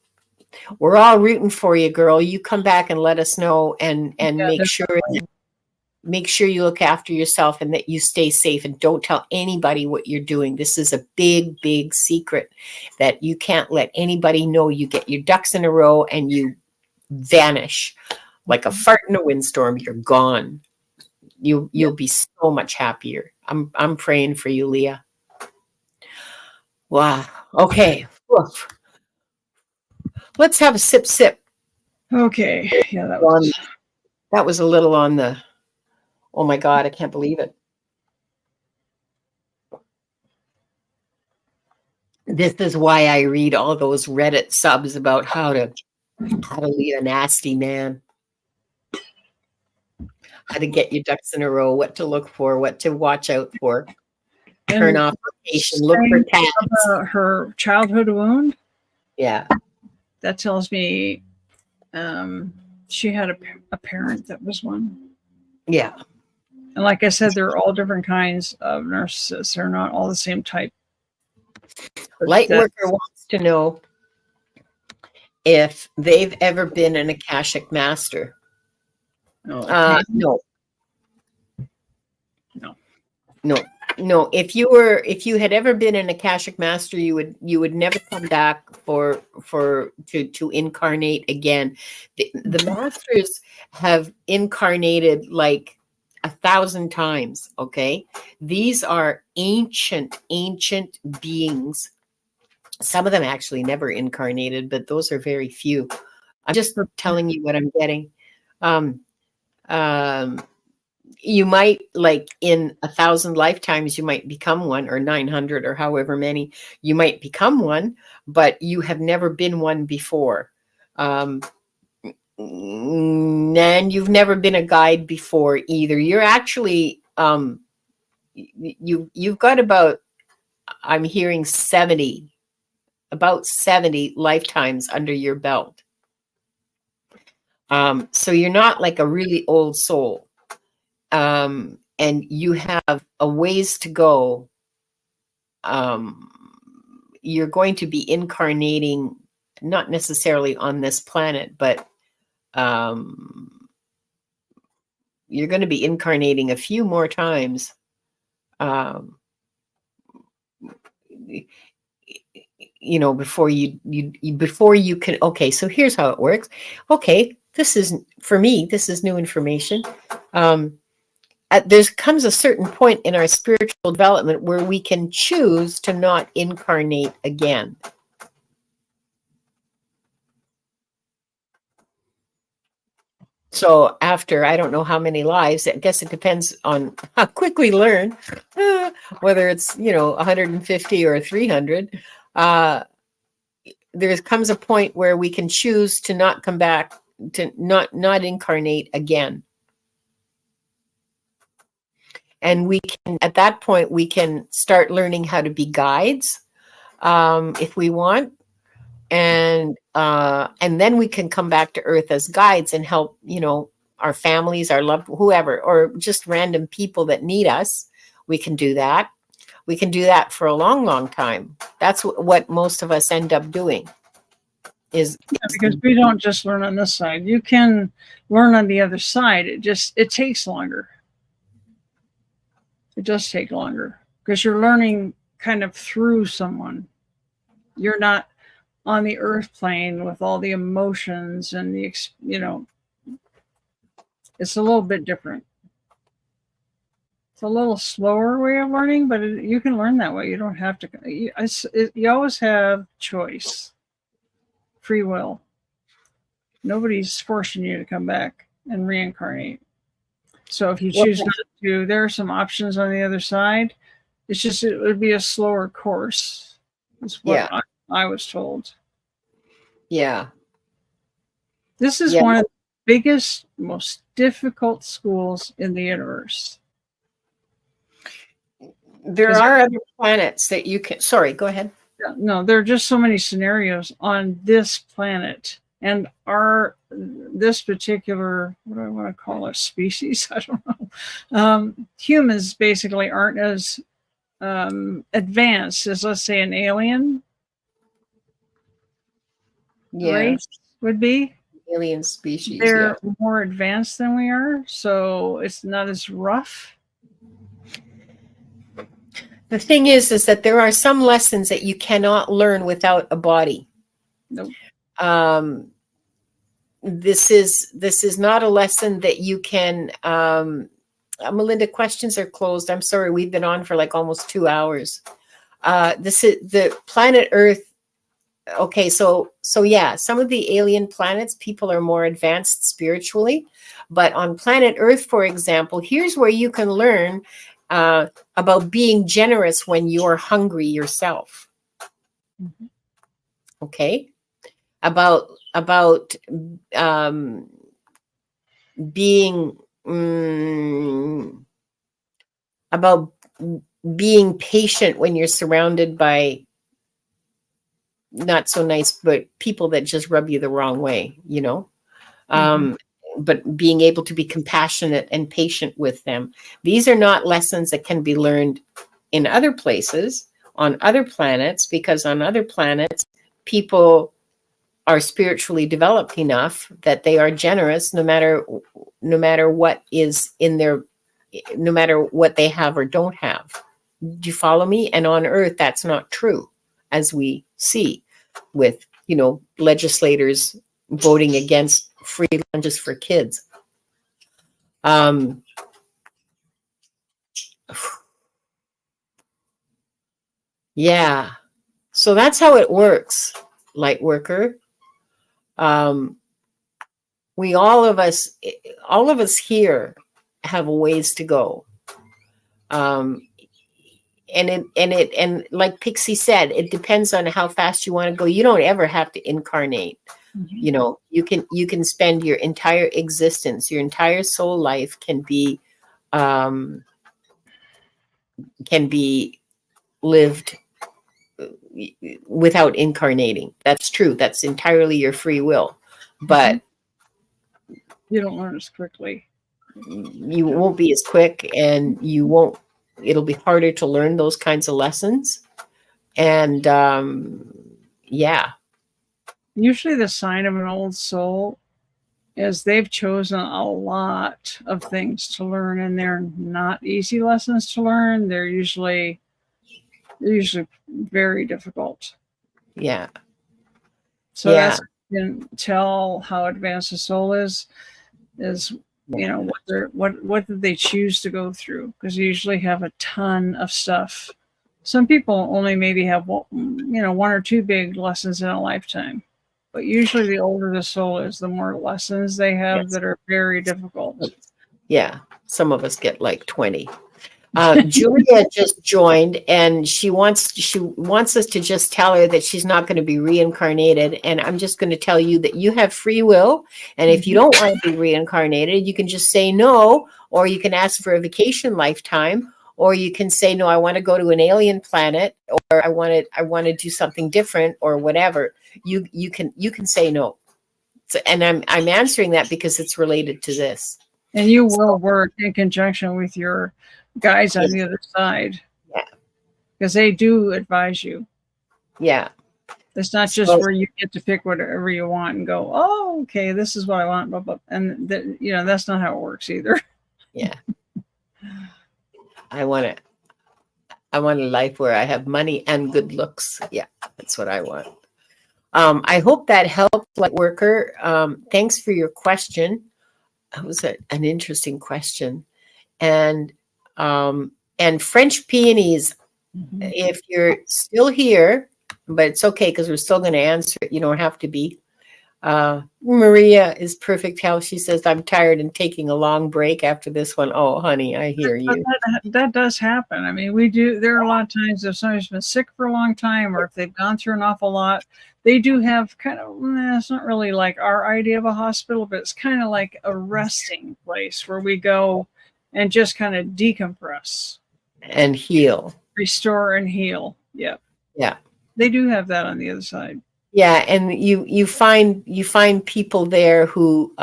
we're all rooting for you, girl. You come back and let us know, and Yeah, make sure you look after yourself and that you stay safe, and don't tell anybody what you're doing. This is a big, big secret that you can't let anybody know. You get your ducks in a row and you vanish like a fart in a windstorm. You're gone. You'll be so much happier. I'm praying for you, Leah. Wow. Okay. Oof. Let's have a sip. okay. Yeah, That was a little on the. Oh my God, I can't believe it. This is why I read all those Reddit subs about how to lead a nasty man, how to get your ducks in a row, what to look for, what to watch out for, turn and off location, look for tabs. her childhood wound. Yeah. That tells me she had a parent that was one. Yeah. And like I said, there are all different kinds of narcissists. They're not all the same type. Light worker wants to know if they've ever been an Akashic master. Okay. No. No. If you had ever been an Akashic master, you would never come back to incarnate again. The masters have incarnated like 1,000 times. Okay, these are ancient beings. Some of them actually never incarnated, but those are very few. I'm just telling you what I'm getting. You might, like in 1,000 lifetimes, you might become one, or 900, or however many, you might become one, but you have never been one before. And you've never been a guide before either. You're actually, you've got about, I'm hearing 70, about 70 lifetimes under your belt. So you're not like a really old soul. And you have a ways to go. You're going to be incarnating, not necessarily on this planet, but you're going to be incarnating a few more times. You know, before you can. Okay, so here's how it works. Okay, this is, for me, this is new information. There comes a certain point in our spiritual development where we can choose to not incarnate again. So after, I don't know how many lives, I guess it depends on how quick we learn, whether it's, 150 or 300. There comes a point where we can choose to not come back, to not incarnate again. And we can, at that point, we can start learning how to be guides, if we want. And then we can come back to Earth as guides and help, our families, our loved, whoever, or just random people that need us. We can do that. We can do that for a long, long time. That's what most of us end up doing. Because we don't just learn on this side. You can learn on the other side. It takes longer. It does take longer because you're learning kind of through someone. You're not on the earth plane with all the emotions and it's a little bit different. It's a little slower way of learning, but you can learn that way. You don't have to. You always have choice, free will. Nobody's forcing you to come back and reincarnate. So if you choose not to, there are some options on the other side. It's just, it would be a slower course. Is what I was told. Yeah. This is one of the biggest, most difficult schools in the universe. There are other planets that you can, sorry, go ahead. No, there are just so many scenarios on this planet. And this particular, what do I want to call it, species? I don't know. Humans basically aren't as advanced as, let's say, an alien race would be. Alien species. They're more advanced than we are, so it's not as rough. The thing is that there are some lessons that you cannot learn without a body. Nope. This is not a lesson that you can. Melinda, questions are closed. I'm sorry, we've been on for like almost 2 hours. This is the planet Earth. Okay, so yeah, some of the alien planets, people are more advanced spiritually, but on planet Earth, for example, here's where you can learn about being generous when you're hungry yourself. Mm-hmm. Okay, about being about being patient when you're surrounded by not so nice, but people that just rub you the wrong way, but being able to be compassionate and patient with them. These are not lessons that can be learned in other places, on other planets, because on other planets, people are spiritually developed enough that they are generous no matter what is in their, no matter what they have or don't have. Do you follow me? And on Earth, that's not true, as we see with, legislators voting against free lunches for kids. Yeah. So that's how it works, light worker. We all of us here have a ways to go. And like Pixie said, it depends on how fast you want to go. You don't ever have to incarnate. You know, you can spend your entire existence, your entire soul life can be lived without incarnating. That's true. That's entirely your free will. But you don't learn as quickly. You won't be as quick, and it'll be harder to learn those kinds of lessons. And yeah. Usually the sign of an old soul is they've chosen a lot of things to learn, and they're not easy lessons to learn. They're usually very difficult. Yeah. So that's, you can tell how advanced the soul is you know, what did they choose to go through? Because you usually have a ton of stuff. Some people only maybe have, you know, 1 or 2 big lessons in a lifetime. But usually the older the soul is, the more lessons they have that are very difficult. Yeah. Some of us get like 20. Julia just joined, and she wants us to just tell her that she's not going to be reincarnated. And I'm just going to tell you that you have free will. And if you don't want to be reincarnated, you can just say no, or you can ask for a vacation lifetime, or you can say, no, I want to go to an alien planet, or I want to do something different, or whatever. You can say no. So, and I'm answering that because it's related to this. And you will work in conjunction with your guys on the other side. Yeah. Because they do advise you. Yeah. It's not just where you get to pick whatever you want and go, oh, okay, this is what I want. Blah, blah. And you know, that's not how it works either. Yeah. I want a life where I have money and good looks. Yeah, that's what I want. I hope that helped, Light Worker. Thanks for your question. That was an interesting question. And French peonies, if you're still here, but it's okay because we're still going to answer it. You don't have to be. Maria is perfect health. She says, I'm tired and taking a long break after this one. Oh, honey, I hear you. That does happen. I mean, we do. There are a lot of times if somebody's been sick for a long time, or if they've gone through an awful lot, they do have kind of, it's not really like our idea of a hospital, but it's kind of like a resting place where we go and just kind of decompress. And heal. Restore and heal. Yep. Yeah. They do have that on the other side. Yeah, and you find people there who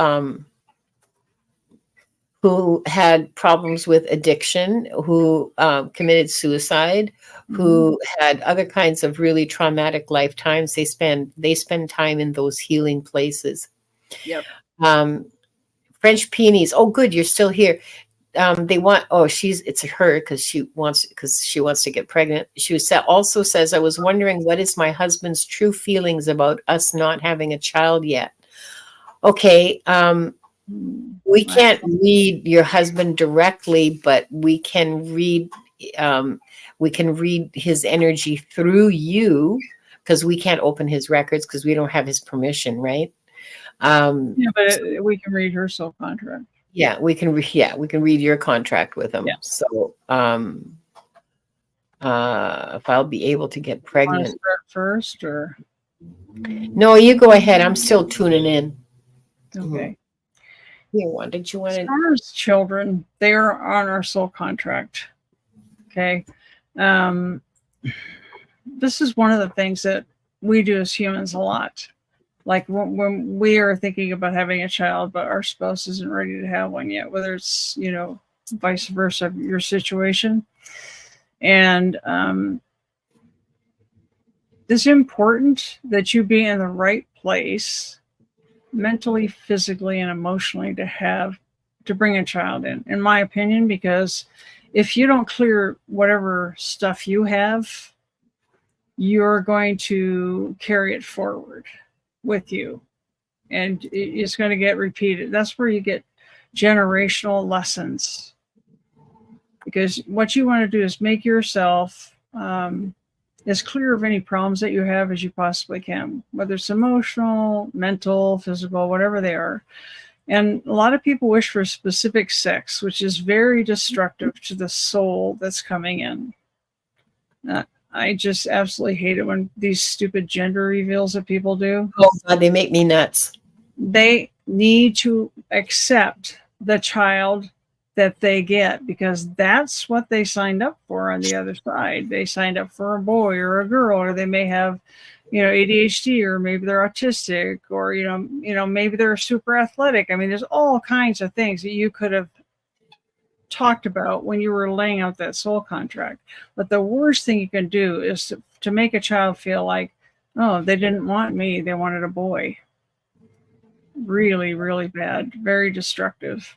had problems with addiction, who committed suicide, who had other kinds of really traumatic lifetimes. They spend time in those healing places. Yep. French peonies. Oh, good, you're still here. They want. Oh, it's her because she wants to get pregnant. She also says, I was wondering what is my husband's true feelings about us not having a child yet. Okay, we can't read your husband directly, but we can read his energy through you, because we can't open his records because we don't have his permission, right? Yeah, but we can read her soul contract. Yeah, we can read your contract with him. Yeah. So, if I'll be able to get pregnant. Want to start first, or no? You go ahead. I'm still tuning in. Okay. What did you want to? As far as children, they are on our soul contract. Okay. This is one of the things that we do as humans a lot. Like when we are thinking about having a child, but our spouse isn't ready to have one yet, whether it's, you know, vice versa, your situation. And it's important that you be in the right place mentally, physically, and emotionally to bring a child in my opinion, because if you don't clear whatever stuff you have, you're going to carry it forward with you, and it's going to get repeated. That's where you get generational lessons, because what you want to do is make yourself as clear of any problems that you have as you possibly can, whether it's emotional, mental, physical, whatever they are. And a lot of people wish for a specific sex, which is very destructive to the soul that's coming in. I just absolutely hate it when these stupid gender reveals that people do. Oh God, they make me nuts. They need to accept the child that they get, because that's what they signed up for on the other side. They signed up for a boy or a girl, or they may have, ADHD, or maybe they're autistic, or maybe they're super athletic. I mean, there's all kinds of things that you could have talked about when you were laying out that soul contract. But the worst thing you can do is to make a child feel like, oh, they didn't want me, they wanted a boy. Really, really bad, very destructive.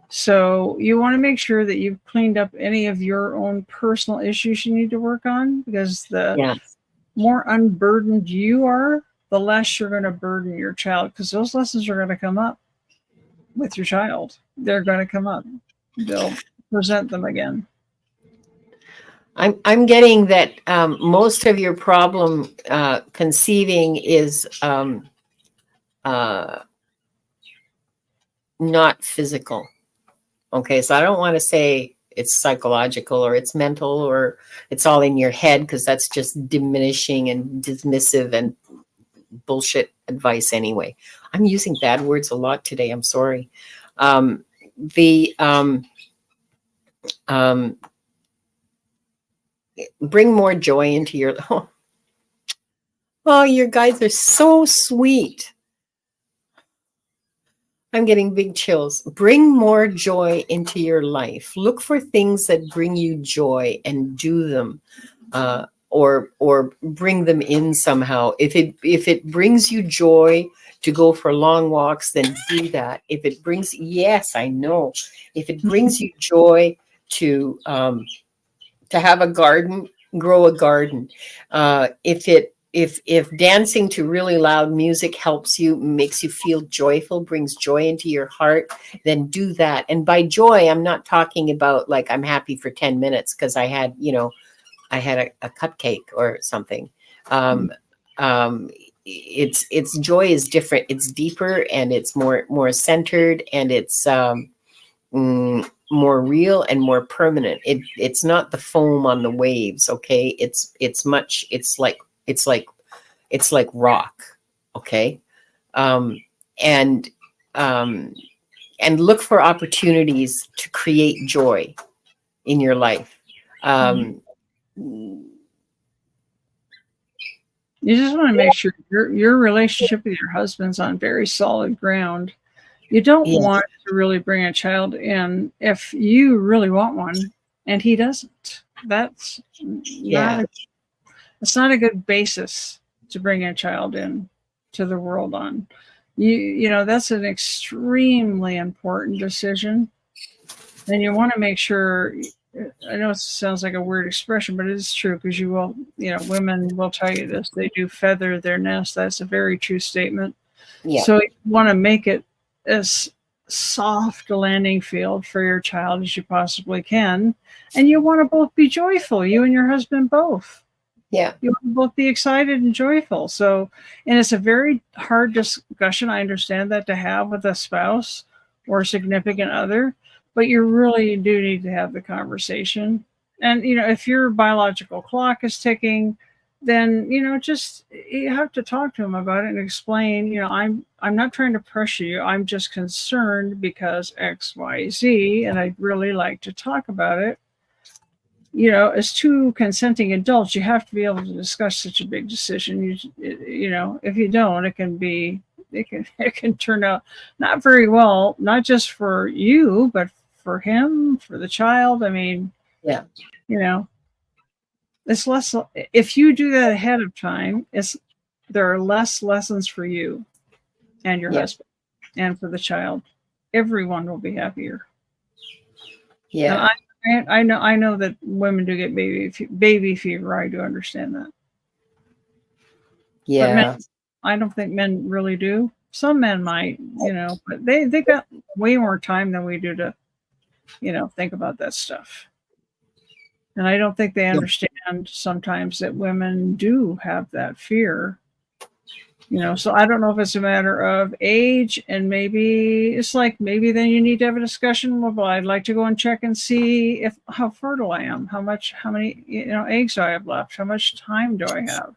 So you want to make sure that you've cleaned up any of your own personal issues you need to work on, because the more unburdened you are, the less you're going to burden your child, because those lessons are going to come up with your child. They're going to come up. They'll present them again. I'm getting that most of your problem conceiving is not physical. Okay, so I don't want to say it's psychological or it's mental or it's all in your head, because that's just diminishing and dismissive and bullshit advice anyway. I'm using bad words a lot today. I'm sorry. Bring more joy into your. Oh, your guides are so sweet. I'm getting big chills. Bring more joy into your life. Look for things that bring you joy and do them, or bring them in somehow. If it brings you joy to go for long walks, then do that. If it brings, yes, I know. If it brings you joy to have a garden, grow a garden. If dancing to really loud music helps you, makes you feel joyful, brings joy into your heart, then do that. And by joy, I'm not talking about like I'm happy for 10 minutes because I had a cupcake or something. It's joy is different. It's deeper and it's more centered, and it's more real and more permanent. It's not the foam on the waves. Okay. It's like rock. Okay. And look for opportunities to create joy in your life. You just want to make sure your relationship with your husband's on very solid ground. You don't want to really bring a child in if you really want one and he doesn't. That's not a good basis to bring a child in to the world on. That's an extremely important decision. And you want to make sure, I know it sounds like a weird expression, but it is true, because women will tell you this, they do feather their nest. That's a very true statement. Yeah. So you want to make it as soft a landing field for your child as you possibly can. And you want to both be joyful, you and your husband both. Yeah. You want to both be excited and joyful. So, and it's a very hard discussion, I understand that, to have with a spouse or a significant other, but you really do need to have the conversation. And, if your biological clock is ticking, then, just, you have to talk to him about it and explain, I'm not trying to pressure you. I'm just concerned because X, Y, Z, and I'd really like to talk about it. As two consenting adults, you have to be able to discuss such a big decision. If you don't, it can turn out not very well, not just for you, but for him, for the child. I mean, it's less. If you do that ahead of time, there are less lessons for you and your husband, and for the child. Everyone will be happier. Yeah. And I know that women do get baby fever. I do understand that. Yeah. But men, I don't think men really do. Some men might, but they got way more time than we do to, think about that stuff. And I don't think they understand sometimes that women do have that fear So I don't know if it's a matter of age, and maybe it's like, maybe then you need to have a discussion. Well, I'd like to go and check and see how fertile I am, how many eggs I have left, how much time do I have.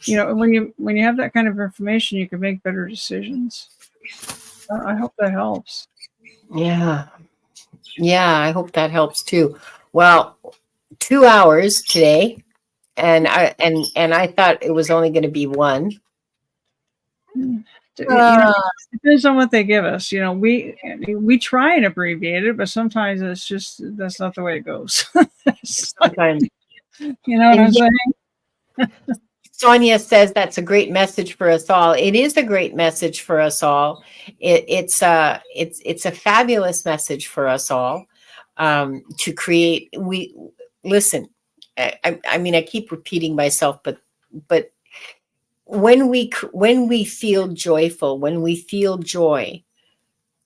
When you have that kind of information, you can make better decisions. I hope that helps. Yeah. I hope that helps too. Well, 2 hours today, and I thought it was only going to be one. It depends on what they give us. We try and abbreviate it, but sometimes it's just, that's not the way it goes. Sometimes. You know what I'm saying? Sonia says that's a great message for us all. It is a great message for us all. It's a fabulous message for us all, to create. We listen. I mean, I keep repeating myself, but when we feel joyful, when we feel joy,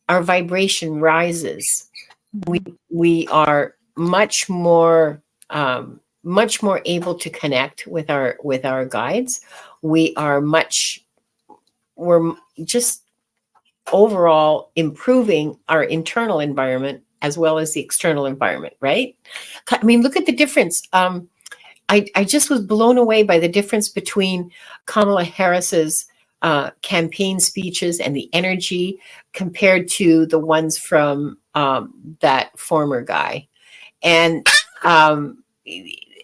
our vibration rises. We are much more able to connect with our guides. We're just overall improving our internal environment as well as the external environment, right? I mean, look at the difference. I just was blown away by the difference between Kamala Harris's campaign speeches and the energy compared to the ones from that former guy. And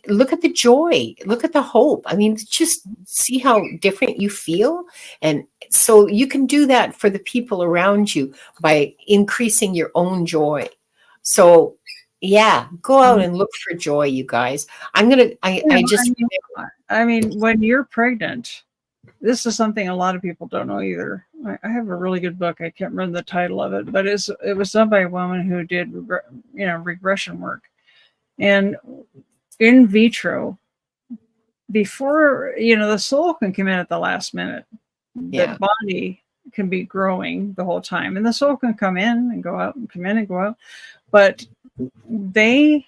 look at the joy, look at the hope. I mean, just see how different you feel. And so you can do that for the people around you by increasing your own joy. So yeah, go out and look for joy, you guys. I mean, when you're pregnant, this is something a lot of people don't know either. I have a really good book. I can't remember the title of it, but it was done by a woman who did regression work. And in vitro, before the soul can come in at the last minute, the body can be growing the whole time, and the soul can come in and go out and come in and go out, but they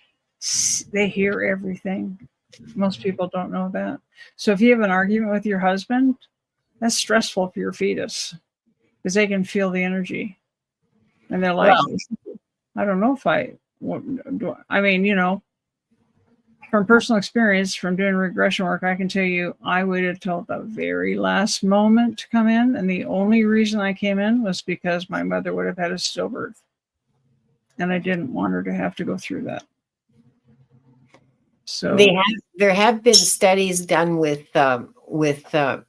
hear everything. Most people don't know that. So if you have an argument with your husband, that's stressful for your fetus, because they can feel the energy, and they're like, I don't know if from personal experience, from doing regression work, I can tell you, I waited till the very last moment to come in. And the only reason I came in was because my mother would have had a stillbirth. And I didn't want her to have to go through that. So there have been studies done with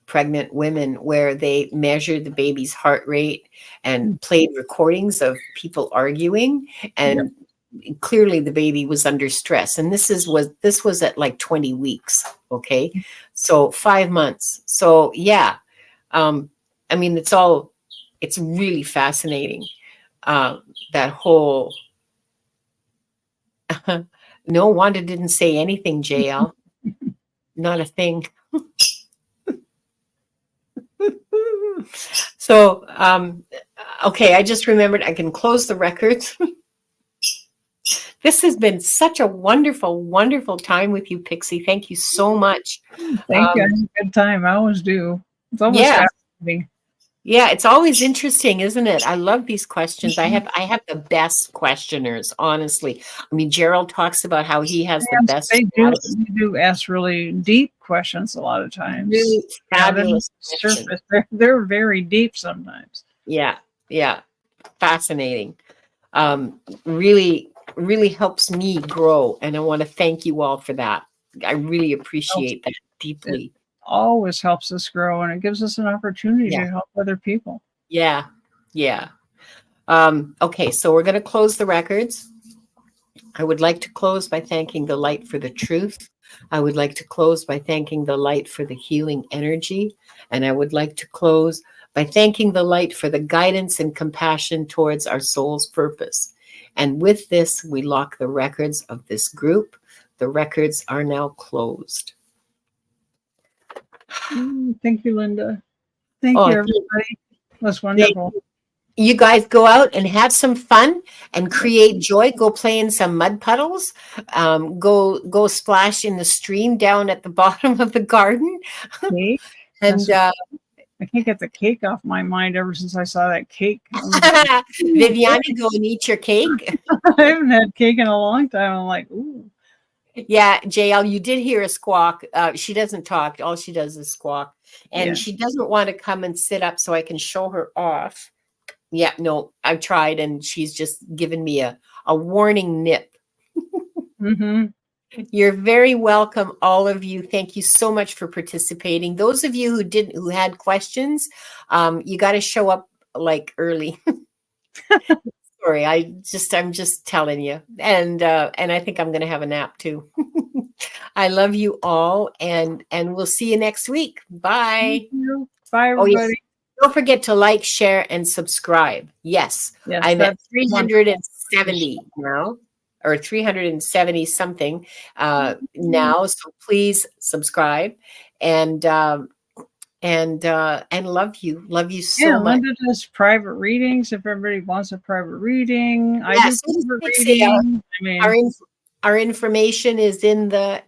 pregnant women where they measured the baby's heart rate and played recordings of people arguing, and clearly the baby was under stress. And this was at like 20 weeks. Okay. So 5 months. So yeah. I mean, it's really fascinating. That whole, no, Wanda didn't say anything, JL. Not a thing. So, okay. I just remembered I can close the records. This has been such a wonderful, wonderful time with you, Pixie. Thank you so much. Thank you. I had a good time. I always do. It's always fascinating. Yeah, it's always interesting, isn't it? I love these questions. I have the best questioners, honestly. I mean, Gerald talks about how he has the best. They do ask really deep questions a lot of times. Really fabulous questions. They're very deep sometimes. Yeah, fascinating. Really helps me grow, and I want to thank you all for that. I really appreciate that deeply. It always helps us grow, and it gives us an opportunity to help other people. Yeah. Okay, so we're going to close the records. I would like to close by thanking the light for the truth. I would like to close by thanking the light for the healing energy, and I would like to close by thanking the light for the guidance and compassion towards our soul's purpose. And with this, we lock the records of this group. The records are now closed. Thank you, Linda. Thank you, everybody. It was wonderful. You guys go out and have some fun and create joy. Go play in some mud puddles. Go splash in the stream down at the bottom of the garden. Okay. And I can't get the cake off my mind ever since I saw that cake. Viviana, go and eat your cake. I haven't had cake in a long time. I'm like, ooh. Yeah, JL, you did hear a squawk. She doesn't talk. All she does is squawk. And Yeah. she doesn't want to come and sit up so I can show her off. Yeah, no, I've tried and she's just given me a warning nip. Mm-hmm. You're very welcome, all of you. Thank you so much for participating. Those of you who had questions, you got to show up like early. Sorry, I'm just telling you. And I think I'm going to have a nap too. I love you all, and we'll see you next week. Bye. Thank you. Bye, Oh, yes. everybody. Don't forget to like, share, and subscribe. Yes, Yes, I'm at that's 370 now, or 370 something now. So please subscribe, and love you. Love you so Yeah, much. Linda does private readings if everybody wants a private reading. I do Yes, private Pixie, reading. I mean, our information is in the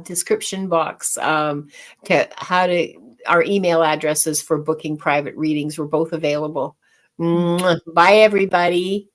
description box. Our email addresses for booking private readings. We're both available. Bye, everybody.